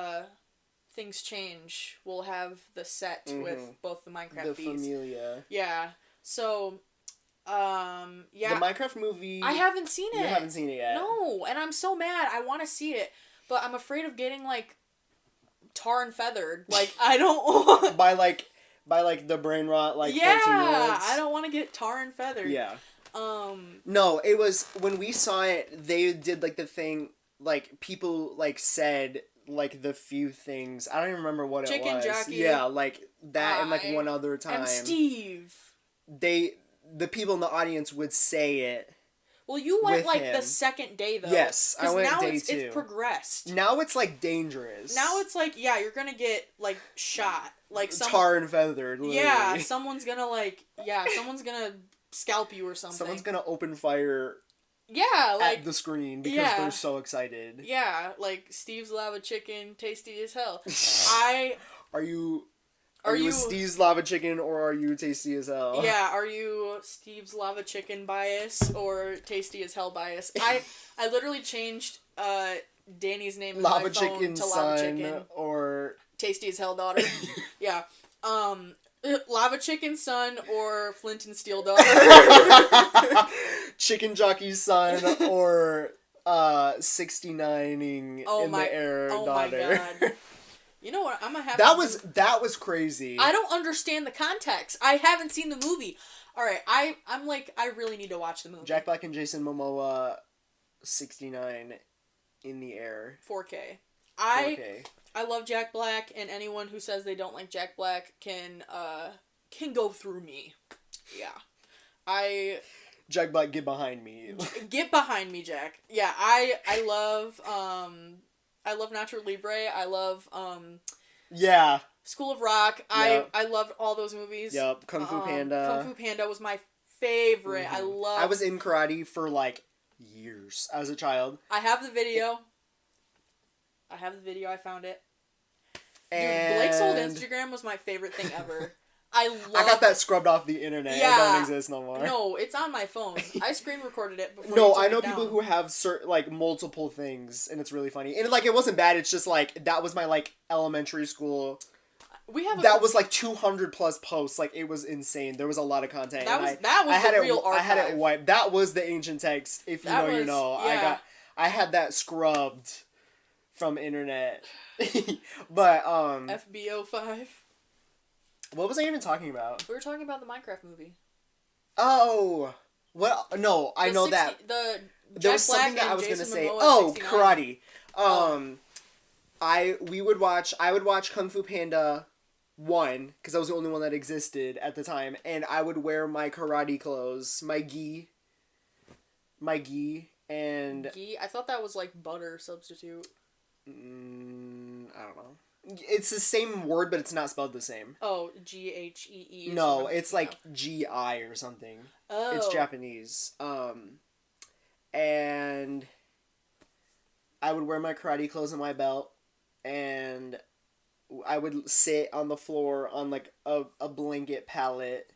things change, we'll have the set with both the Minecraft bees. The Familia. Yeah. So. Yeah. The Minecraft movie. I haven't seen it. You haven't seen it yet. No, and I'm so mad. I want to see it, but I'm afraid of getting like. Tar and feathered, like I don't want by the brain rot, like 14-year-olds. I don't want to get tar and feathered. Yeah. No, it was when we saw it. They did like the thing, like people like said like the few things. I don't even remember what it was. Jackie. Yeah, like that, and like one other time. And Steve. The people in the audience would say it. Well, you went, like, the second day, though. Yes, I went day 2. Because now it's progressed. Now it's, like, dangerous. Now it's, like, yeah, you're gonna get, like, shot. Like, tar and feathered, literally. Yeah, someone's gonna scalp you or something. Someone's gonna open fire... Yeah, like... at the screen because they're so excited. Yeah, like, Steve's Lava Chicken, tasty as hell. Are you Steve's Lava Chicken or are you tasty as hell? Yeah, are you Steve's Lava Chicken bias or tasty as hell bias? I literally changed Danny's name in my phone Chicken to Lava Son Chicken or tasty as hell daughter. Yeah. Lava Chicken Son or Flint and Steel daughter. Chicken Jockey's son or 69ing in the air daughter. Oh my god. You know what? I'm gonna have that was crazy. I don't understand the context. I haven't seen the movie. All right, I'm like I really need to watch the movie. Jack Black and Jason Momoa, 69 in the air. 4K. I love Jack Black, and anyone who says they don't like Jack Black can go through me. Yeah, Jack Black, get behind me. Get behind me, Jack. Yeah, I love Nacho Libre. I love yeah. School of Rock. Yep. I loved all those movies. Yep. Kung Fu Panda. Kung Fu Panda was my favorite. I was in karate for like years as a child. I have the video. I found it. And dude, Blake's old Instagram was my favorite thing ever. I got that scrubbed off the internet. Yeah. It don't exist no more. No, it's on my phone. I screen recorded it before. No, I know people who have like multiple things, and it's really funny. And like, it wasn't bad. It's just like that was my like elementary school. That was like 200 plus posts. Like it was insane. There was a lot of content. That was real archive. I had it wiped. That was the ancient text. If you know, you know. Yeah. I had that scrubbed from internet. But FBO5. What was I even talking about? We were talking about the Minecraft movie. Oh, well, no, I know that. There was something that I was gonna say. Oh, karate. I would watch Kung Fu Panda 1 because that was the only one that existed at the time, and I would wear my karate clothes, my gi, and gi. I thought that was like butter substitute. I don't know. It's the same word, but it's not spelled the same. Oh, Ghee. No, it's like Gi or something. Oh. It's Japanese. and I would wear my karate clothes and my belt, and I would sit on the floor on like a blanket pallet,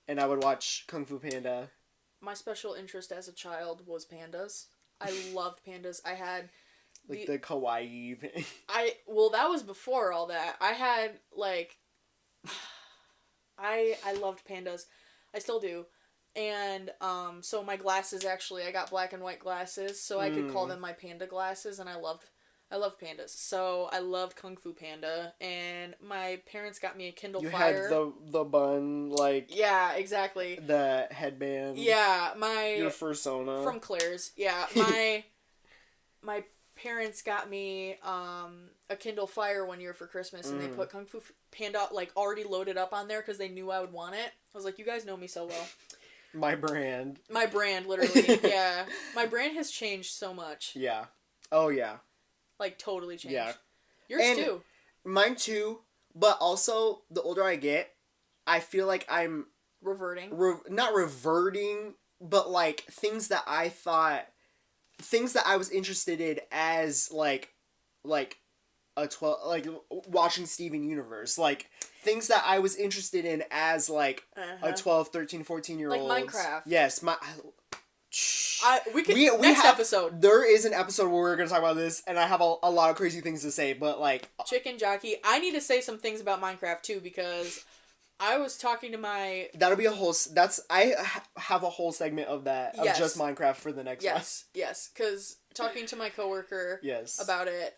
and I would watch Kung Fu Panda. My special interest as a child was pandas. I loved pandas. I had like the kawaii. Well, that was before all that. I had like I loved pandas. I still do. And so my glasses, actually, I got black and white glasses, so I could call them my panda glasses, and I loved pandas. So I loved Kung Fu Panda, and my parents got me a Kindle Fire. You had the bun, like... Yeah, exactly. The headband. Yeah, your fursona. From Claire's. Yeah, my parents got me a Kindle Fire one year for Christmas, and they put Kung Fu Panda, like, already loaded up on there because they knew I would want it. I was like, you guys know me so well. My brand, literally. Yeah. My brand has changed so much. Yeah. Oh, yeah. Like, totally changed. Yeah. Yours and too. Mine too, but also, the older I get, I feel like I'm... Reverting? Not reverting, but, like, things that I was interested in as, like a 12... Like, watching Steven Universe. Like... Things that I was interested in as, like, a 12, 13, 14-year-old. Like Minecraft. Yes. We next episode. There is an episode where we're going to talk about this, and I have a lot of crazy things to say, but, like... Chicken Jockey. I need to say some things about Minecraft, too, because I was talking to my... That'll be a whole... I have a whole segment of that, of just Minecraft for the next one. Yes, because... Talking to my coworker about it,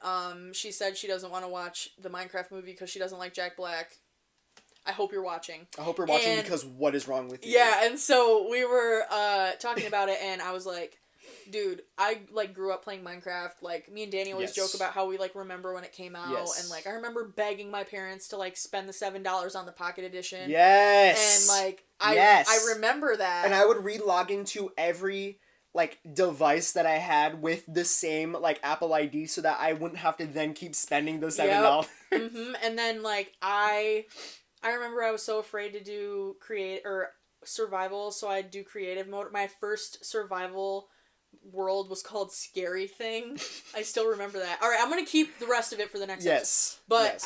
she said she doesn't want to watch the Minecraft movie because she doesn't like Jack Black. I hope you're watching. I hope you're watching because what is wrong with you? Yeah, and so we were talking about it, and I was like, dude, I, like, grew up playing Minecraft. Like, me and Danny always joke about how we, like, remember when it came out. And, like, I remember begging my parents to, like, spend the $7 on the Pocket Edition. Yes! And, like, I remember that. And I would re-log into every... like, device that I had with the same, like, Apple ID so that I wouldn't have to then keep spending the $7. Yep. And then, like, I remember I was so afraid to do survival, so I'd do creative mode. My first survival world was called Scary Thing. I still remember that. Alright, I'm gonna keep the rest of it for the next episode. But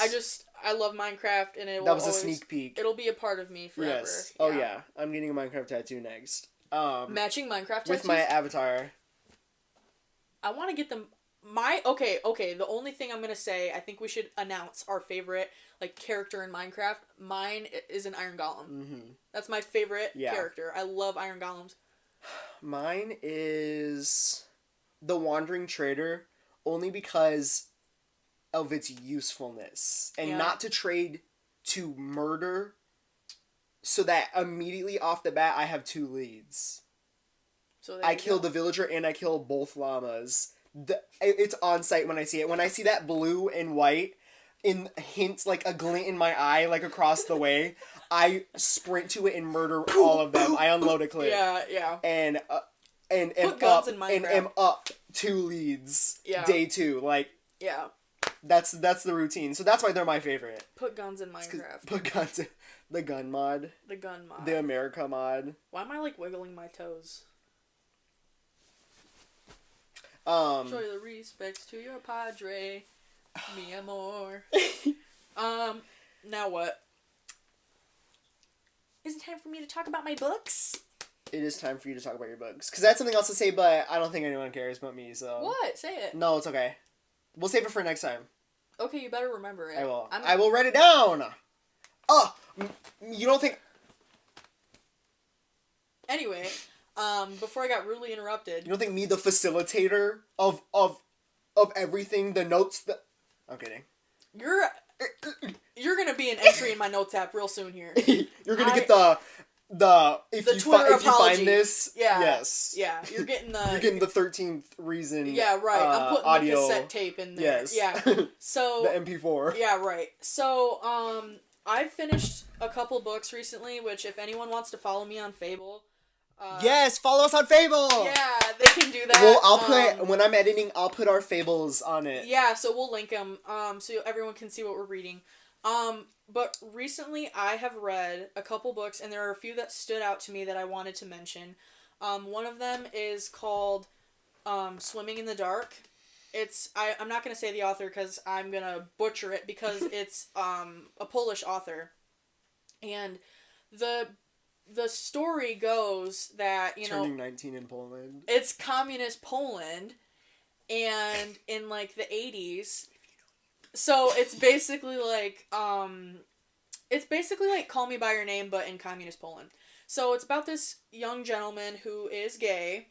I love Minecraft, and that was a sneak peek. It'll be a part of me forever. Yes. Oh, yeah. I'm getting a Minecraft tattoo next. Matching Minecraft tattoos? With my avatar. I want to get them... Okay, the only thing I'm going to say, I think we should announce our favorite, like, character in Minecraft. Mine is an Iron Golem. Mm-hmm. That's my favorite character. I love Iron Golems. Mine is the Wandering Trader, only because of its usefulness. And not to trade to murder... So that immediately off the bat, I have 2 leads. So I kill the villager and I kill both llamas. It's on sight when I see it. When I see that blue and white, in hints like a glint in my eye, like across the way, I sprint to it and murder all of them. I unload a clip. Yeah. And am up 2 leads. Yeah. Day 2, like. Yeah. That's the routine. So that's why they're my favorite. Put guns in Minecraft. Put guns in. The gun mod. The America mod. Why am I, like, wiggling my toes? Show the respects to your padre. Mi amor. Now what? Is it time for me to talk about my books? It is time for you to talk about your books. Because I had something else to say, but I don't think anyone cares but me, so... What? Say it. No, it's okay. We'll save it for next time. Okay, you better remember it. I will. I will write it down! Oh! You don't think... Anyway, before I got rudely interrupted... You don't think me, the facilitator of everything, the notes that... I'm kidding. You're gonna be an entry in my notes app real soon here. You're gonna get if you find this, yes. Yeah, you're getting the... You're getting the 13th reason. Yeah, right. I'm putting audio, the cassette tape in there. Yes. Yeah. So... the MP4. Yeah, right. So, I've finished a couple books recently, which if anyone wants to follow me on Fable... yes, follow us on Fable! Yeah, they can do that. Well, I'll put... when I'm editing, I'll put our Fables on it. Yeah, so we'll link them, so everyone can see what we're reading. But recently I have read a couple books, and there are a few that stood out to me that I wanted to mention. One of them is called Swimming in the Dark. I'm not going to say the author because I'm going to butcher it because it's a Polish author. And the story goes that, Turning 19 in Poland. It's communist Poland, and in, like, the 80s. So it's basically like, Call Me By Your Name, but in communist Poland. So it's about this young gentleman who is gay,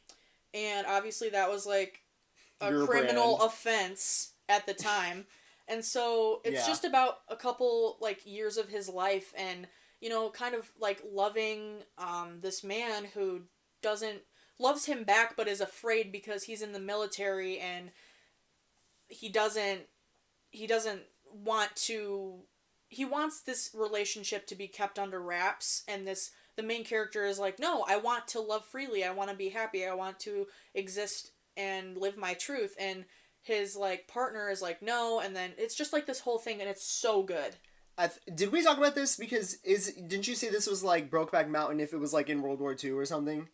and obviously that was, like, a criminal offense at the time. And so it's just about a couple, like, years of his life, and, kind of, like, loving this man who loves him back but is afraid because he's in the military, and he wants this relationship to be kept under wraps, and the main character is like, no, I want to love freely, I want to be happy, I want to exist and live my truth, and his, like, partner is like, no, and then it's just, like, this whole thing, and it's so good. Did we talk about this? Because didn't you say this was like Brokeback Mountain if it was like in World War II or something?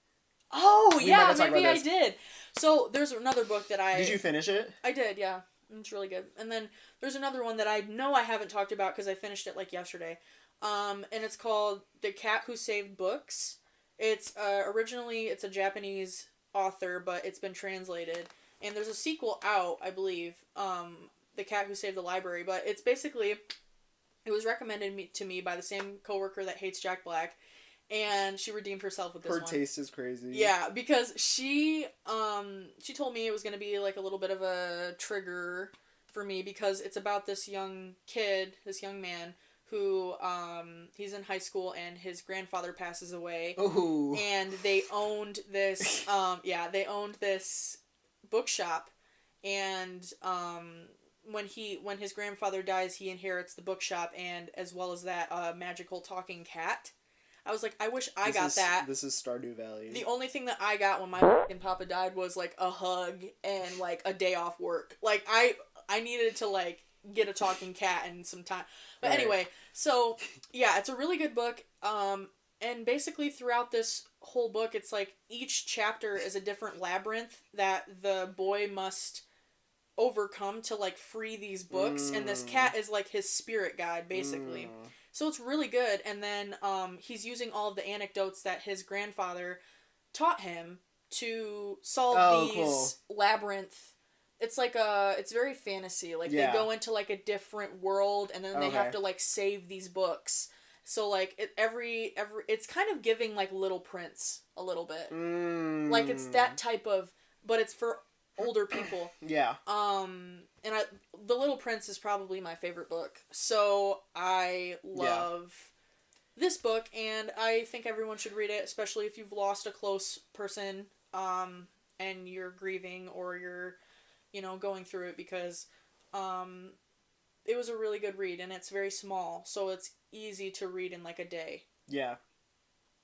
Oh, yeah, maybe I did. So there's another book that Did you finish it? I did, yeah. It's really good. And then there's another one that I know I haven't talked about because I finished it, like, yesterday. And it's called The Cat Who Saved Books. It's originally it's a Japanese author, but it's been translated. And there's a sequel out, I believe, The Cat Who Saved the Library. But it's basically, it was recommended to me by the same coworker that hates Jack Black. And she redeemed herself with this one. Her taste is crazy. Yeah, because she told me it was going to be, like, a little bit of a trigger for me because it's about this young kid, this young man, who, he's in high school and his grandfather passes away. Ooh. And they owned this, this bookshop. And, when his grandfather dies, he inherits the bookshop and, as well as that, magical talking cat. I was like, I wish I got that. This is Stardew Valley. The only thing that I got when my fucking papa died was, like, a hug and, like, a day off work. Like, I needed to, like, get a talking cat and some time. But anyway, so, yeah, it's a really good book. And basically throughout this whole book, it's like each chapter is a different labyrinth that the boy must overcome to, like, free these books. And this cat is, like, his spirit guide, basically. So it's really good, and then he's using all of the anecdotes that his grandfather taught him to solve these labyrinth. It's like it's very fantasy. Like, they go into, like, a different world, and then they have to, like, save these books. So, like, it's kind of giving, like, Little Prince a little bit. Like, it's that type of, but it's for older people. Yeah. And The Little Prince is probably my favorite book. So I love this book, and I think everyone should read it, especially if you've lost a close person, and you're grieving or you're, going through it, because it was a really good read, and it's very small, so it's easy to read in, like, a day. Yeah.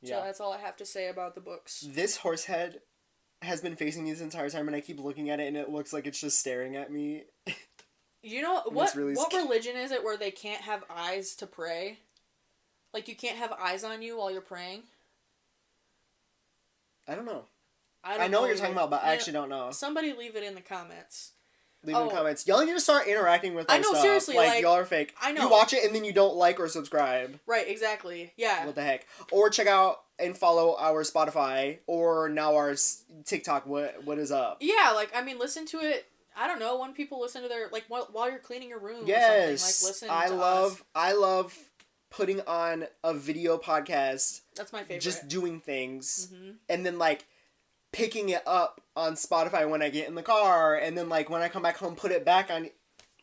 So that's all I have to say about the books. This horse head has been facing me this entire time, and I keep looking at it, and it looks like it's just staring at me. You know, what religion is it where they can't have eyes to pray? Like, you can't have eyes on you while you're praying? I don't know. I know what you're talking about, but I actually don't know. Somebody leave it in the comments. Leave in the comments. Y'all need to start interacting with our stuff. I know, seriously. Like, y'all are fake. I know. You watch it, and then you don't like or subscribe. Right, exactly. Yeah. What the heck? Or check out and follow our Spotify, or now our TikTok. What is up? Yeah, like, I mean, listen to it. I don't know, when people listen to their, like, while you're cleaning your room yes, or something, like, listen to us. I love putting on a video podcast. That's my favorite. Just doing things. Mm-hmm. And then, like, picking it up on Spotify when I get in the car, and then, like, when I come back home, put it back on.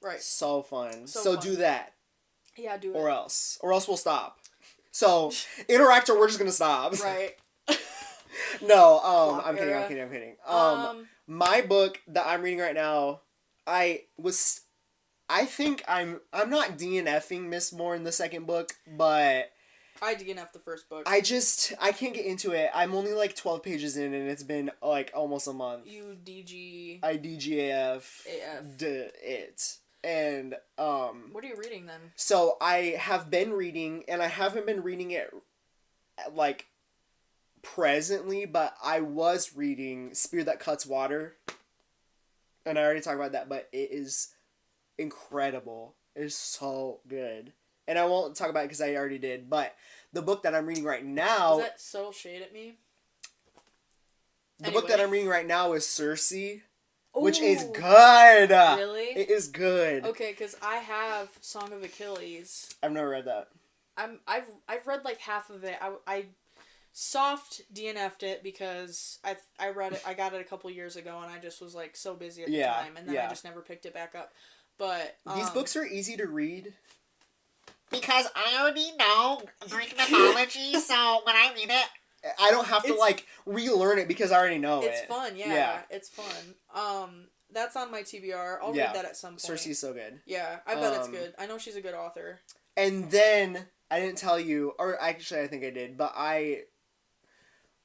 Right. So fun. So do that. Yeah, do it. Or else we'll stop. So, interact or we're just gonna stop. Right. No, I'm kidding. My book that I'm reading right now, I think I'm not DNFing Miss Moore in the second book, but I DNF'd the first book. I can't get into it. I'm only like 12 pages in, and it's been like almost a month. I DGAF it. And what are you reading then? So I have been reading, and I haven't been reading it like presently, but I was reading Spear That Cuts Water. And I already talked about that, but it is incredible. It is so good. And I won't talk about it because I already did, but the book that I'm reading right now... Is that subtle shade at me? The book that I'm reading right now is Circe, which is good. Really? It is good. Okay, because I have Song of Achilles. I've never read that. I've read like half of it. I soft DNF'd it because I read it. I got it a couple years ago, and I just was like so busy at the time, and then I just never picked it back up. But these books are easy to read. Because I already know Greek mythology, so when I read it, I don't have to, like, relearn it because I already know it. It's fun, yeah. It's fun. That's on my TBR. I'll read that at some point. Circe's so good. Yeah, I bet it's good. I know she's a good author. And then, I didn't tell you, or actually I think I did, but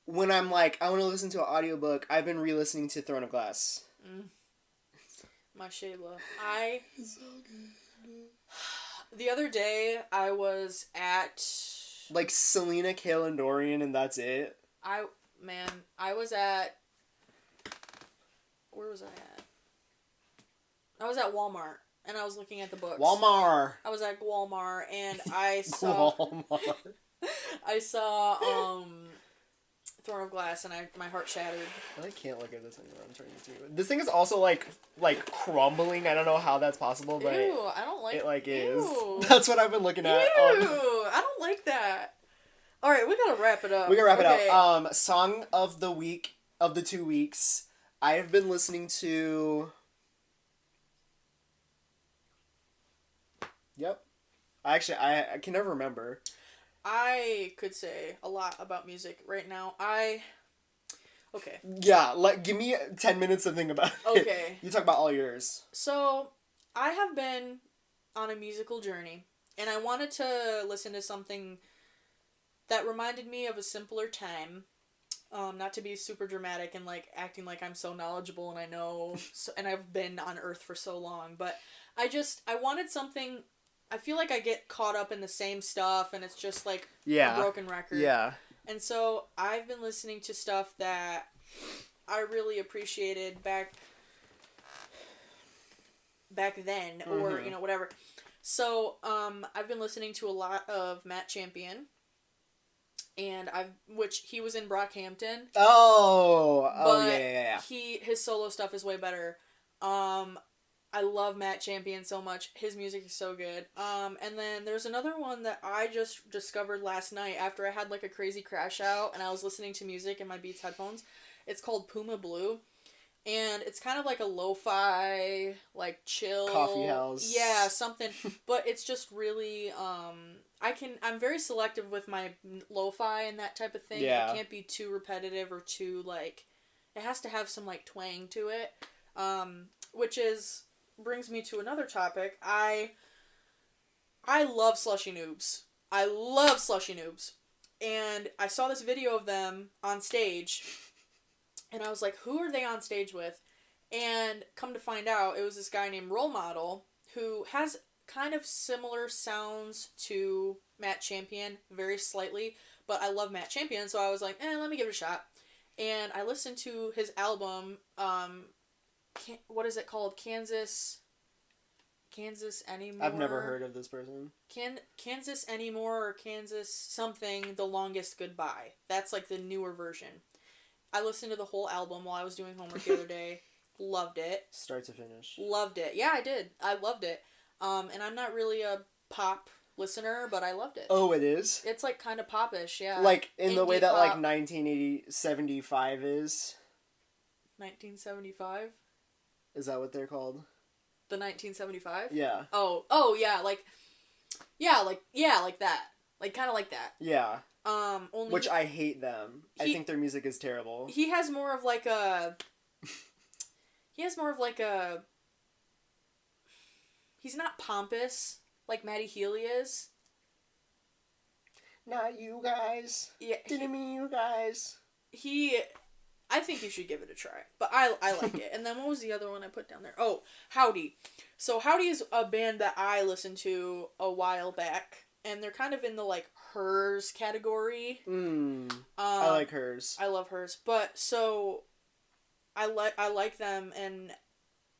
when I'm like, I want to listen to an audiobook, I've been re-listening to Throne of Glass. My Shayla. So good. The other day, I was at... Like, Selena, Kale, and Dorian, and that's it? I was at... Where was I at? I was at Walmart, and I was looking at the books. Walmart! I was at Walmart, and I saw... Walmart. I saw, Throne of Glass, and my heart shattered. I can't look at this anymore. I'm turning it to. This thing is also like crumbling. I don't know how that's possible, but ew, I don't like it. Is. Ew. That's what I've been looking at. Ew, I don't like that. All right, we gotta wrap it up. We gotta wrap it up. Song of the week of the 2 weeks. I have been listening to. Yep. Actually, I can never remember. I could say a lot about music right now. Okay. Yeah, give me 10 minutes to think about it. Okay. You talk about all yours. So, I have been on a musical journey, and I wanted to listen to something that reminded me of a simpler time. Not to be super dramatic and like acting like I'm so knowledgeable and I know, and I've been on Earth for so long, but I wanted something. I feel like I get caught up in the same stuff, and it's just like a broken record. Yeah. And so I've been listening to stuff that I really appreciated back then, or whatever. So I've been listening to a lot of Matt Champion, and which he was in Brockhampton. Yeah. His solo stuff is way better. I love Matt Champion so much. His music is so good. And then there's another one that I just discovered last night after I had like a crazy crash out and I was listening to music in my Beats headphones. It's called Puma Blue. And it's kind of like a lo-fi, like chill coffee house. Yeah, something. But it's just really I'm very selective with my lo-fi and that type of thing. Yeah. It can't be too repetitive or too like it has to have some like twang to it. Which brings me to another topic. I love Slushy Noobs. I love Slushy Noobs. And I saw this video of them on stage, and I was like, who are they on stage with? And come to find out, it was this guy named Role Model, who has kind of similar sounds to Matt Champion, very slightly, but I love Matt Champion, so I was like, let me give it a shot. And I listened to his album, what is it called? Kansas Anymore? I've never heard of this person. Kansas Anymore or Kansas something, The Longest Goodbye. That's like the newer version. I listened to the whole album while I was doing homework the other day. Loved it. Start to finish. Loved it. Yeah, I did. I loved it. And I'm not really a pop listener, but I loved it. Oh, it is? It's like kind of popish, yeah. Like in the way that like 1975 is? 1975? Is that what they're called? The 1975? Yeah. Oh, yeah, like that. Like, kind of like that. Yeah. Which I hate them. I think their music is terrible. He has more of like a... He's not pompous like Matty Healy is. Not you guys. Yeah. Didn't mean you guys. I think you should give it a try. But I like it. And then what was the other one I put down there? Oh, Howdy. So Howdy is a band that I listened to a while back. And they're kind of in the, like, Hers category. I like Hers. I love Hers. But, so, I like them, and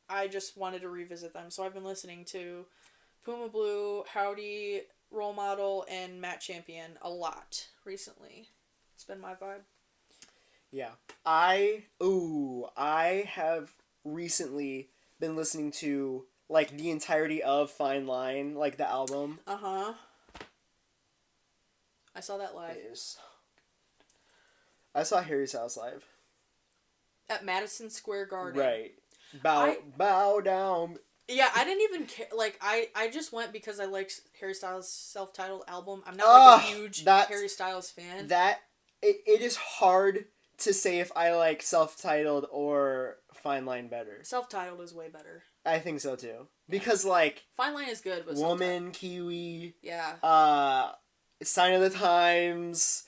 I just wanted to revisit them. So I've been listening to Puma Blue, Howdy, Role Model, and Matt Champion a lot recently. It's been my vibe. Yeah. I have recently been listening to, like, the entirety of Fine Line, like, the album. Uh-huh. I saw that live. It is. I saw Harry Styles live. At Madison Square Garden. Right. Bow down. Yeah, I didn't even care. Like, I just went because I liked Harry Styles' self-titled album. I'm not, like, a huge Harry Styles fan. It is hard to say if I like self-titled or Fine Line better. Self-titled is way better. I think so, too. Because, like... Fine Line is good, but Woman, Kiwi... Yeah. Sign of the Times...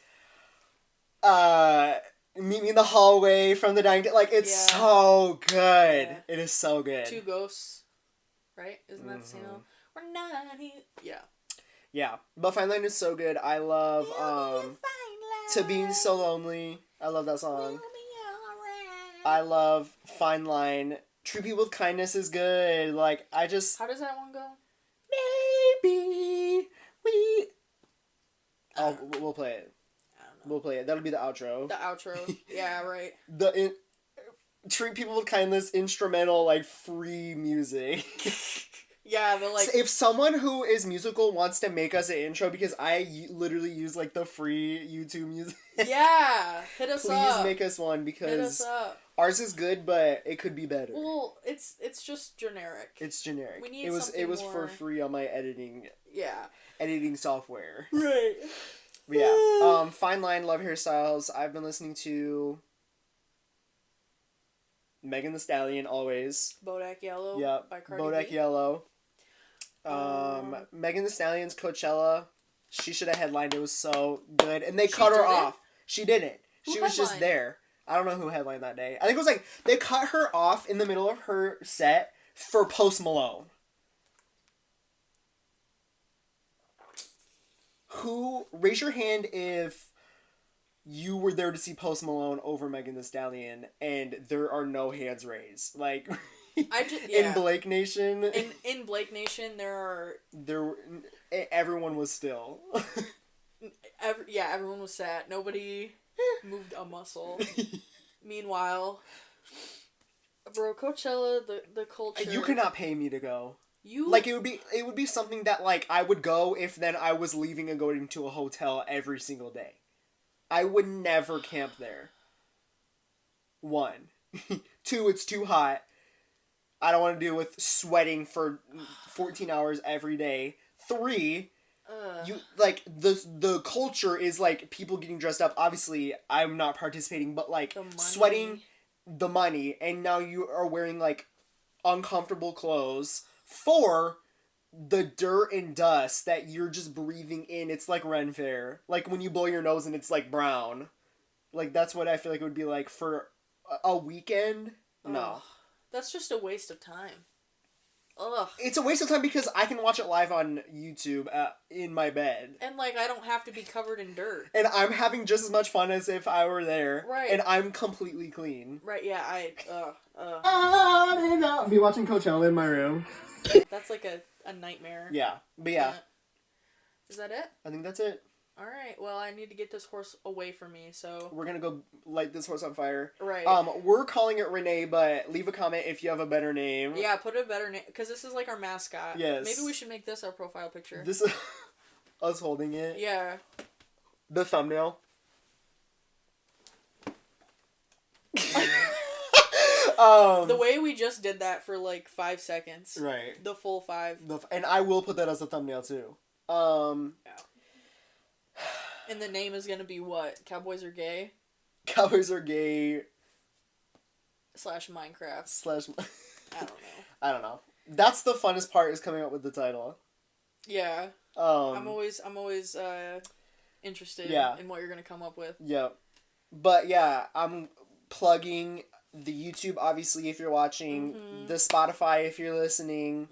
Meet Me in the Hallway from the Dying Day. Like, it's so good. Yeah. It is so good. Two Ghosts, right? Isn't that the same? We're not here. Yeah. Yeah. But Fine Line is so good. I love, To Being So Lonely. I love that song. I love Fine Line. Treat People with Kindness is good. Like, I just... How does that one go? Maybe we... we'll play it. We'll play it. That'll be the outro. The outro. Yeah, right. Treat People with Kindness instrumental, like, free music. Yeah, but, like... So if someone who is musical wants to make us an intro, because I literally use, like, the free YouTube music. Yeah! Hit us up. Please make us one, because... Hit us up. Ours is good, but it could be better. Well, it's just generic. It's generic. We need it was more... for free on my editing... Yeah. Editing software. Right. But yeah, Fine Line, love hairstyles. I've been listening to Megan Thee Stallion always. Bodak Yellow. Yep. By Cardi Bodak B. Yellow. Megan Thee Stallion's Coachella. She should have headlined. It was so good, and they cut her off. She didn't. She was just there. I don't know who headlined that day. I think it was like they cut her off in the middle of her set for Post Malone. Raise your hand if you were there to see Post Malone over Megan Thee Stallion and there are no hands raised. Like, in Blake Nation. In Blake Nation, everyone was still. Everyone was sad. Nobody moved a muscle. Meanwhile, bro, Coachella, the culture. You could not pay me to go. Like, it would be something that, like, I would go if then I was leaving and going to a hotel every single day. I would never camp there. 1. 2, it's too hot. I don't want to deal with sweating for 14 hours every day. 3, the culture is, like, people getting dressed up. Obviously, I'm not participating, but, like, sweating, the money, and now you are wearing, like, uncomfortable clothes. 4, the dirt and dust that you're just breathing in. It's like Ren Fair. Like when you blow your nose and it's like brown. Like that's what I feel like it would be like for a weekend. No. That's just a waste of time. Ugh. It's a waste of time because I can watch it live on YouTube in my bed. And like I don't have to be covered in dirt. And I'm having just as much fun as if I were there. Right. And I'm completely clean. Right, yeah, I'll be watching Coachella in my room. That's like a nightmare. Yeah, but yeah. Is that it? I think that's it. Alright, well, I need to get this horse away from me, so... We're gonna go light this horse on fire. Right. We're calling it Renee, but leave a comment if you have a better name. Yeah, put a better name, because this is like our mascot. Yes. Maybe we should make this our profile picture. This is us holding it. Yeah. The thumbnail. The way we just did that for like 5 seconds. Right. The full 5. And I will put that as a thumbnail too. Yeah. And the name is gonna be what? Cowboys are gay? Cowboys are gay. / Minecraft. I don't know. That's the funnest part, is coming up with the title. Yeah. I'm always interested in what you're gonna come up with. Yeah. But yeah, I'm plugging the YouTube, obviously, if you're watching, the Spotify if you're listening.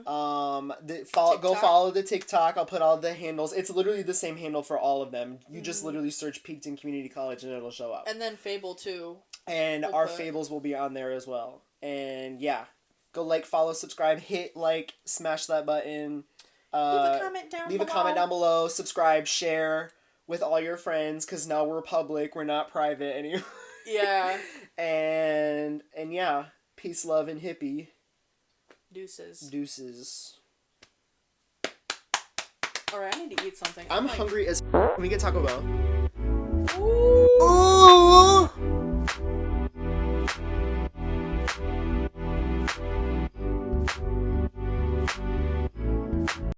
Go follow the TikTok. I'll put all the handles. It's literally the same handle for all of them. You just literally search Peakton Community College and it'll show up. And then Fable too. And our Fables will be on there as well. And yeah, Go like, follow, subscribe, hit like, smash that button. Leave a comment down below. Subscribe, share with all your friends, because now we're public. We're not private anymore. Yeah. and yeah, peace, love, and hippie. Deuces. Alright, I need to eat something. I'm hungry as f***. We get Taco Bell. Ooh.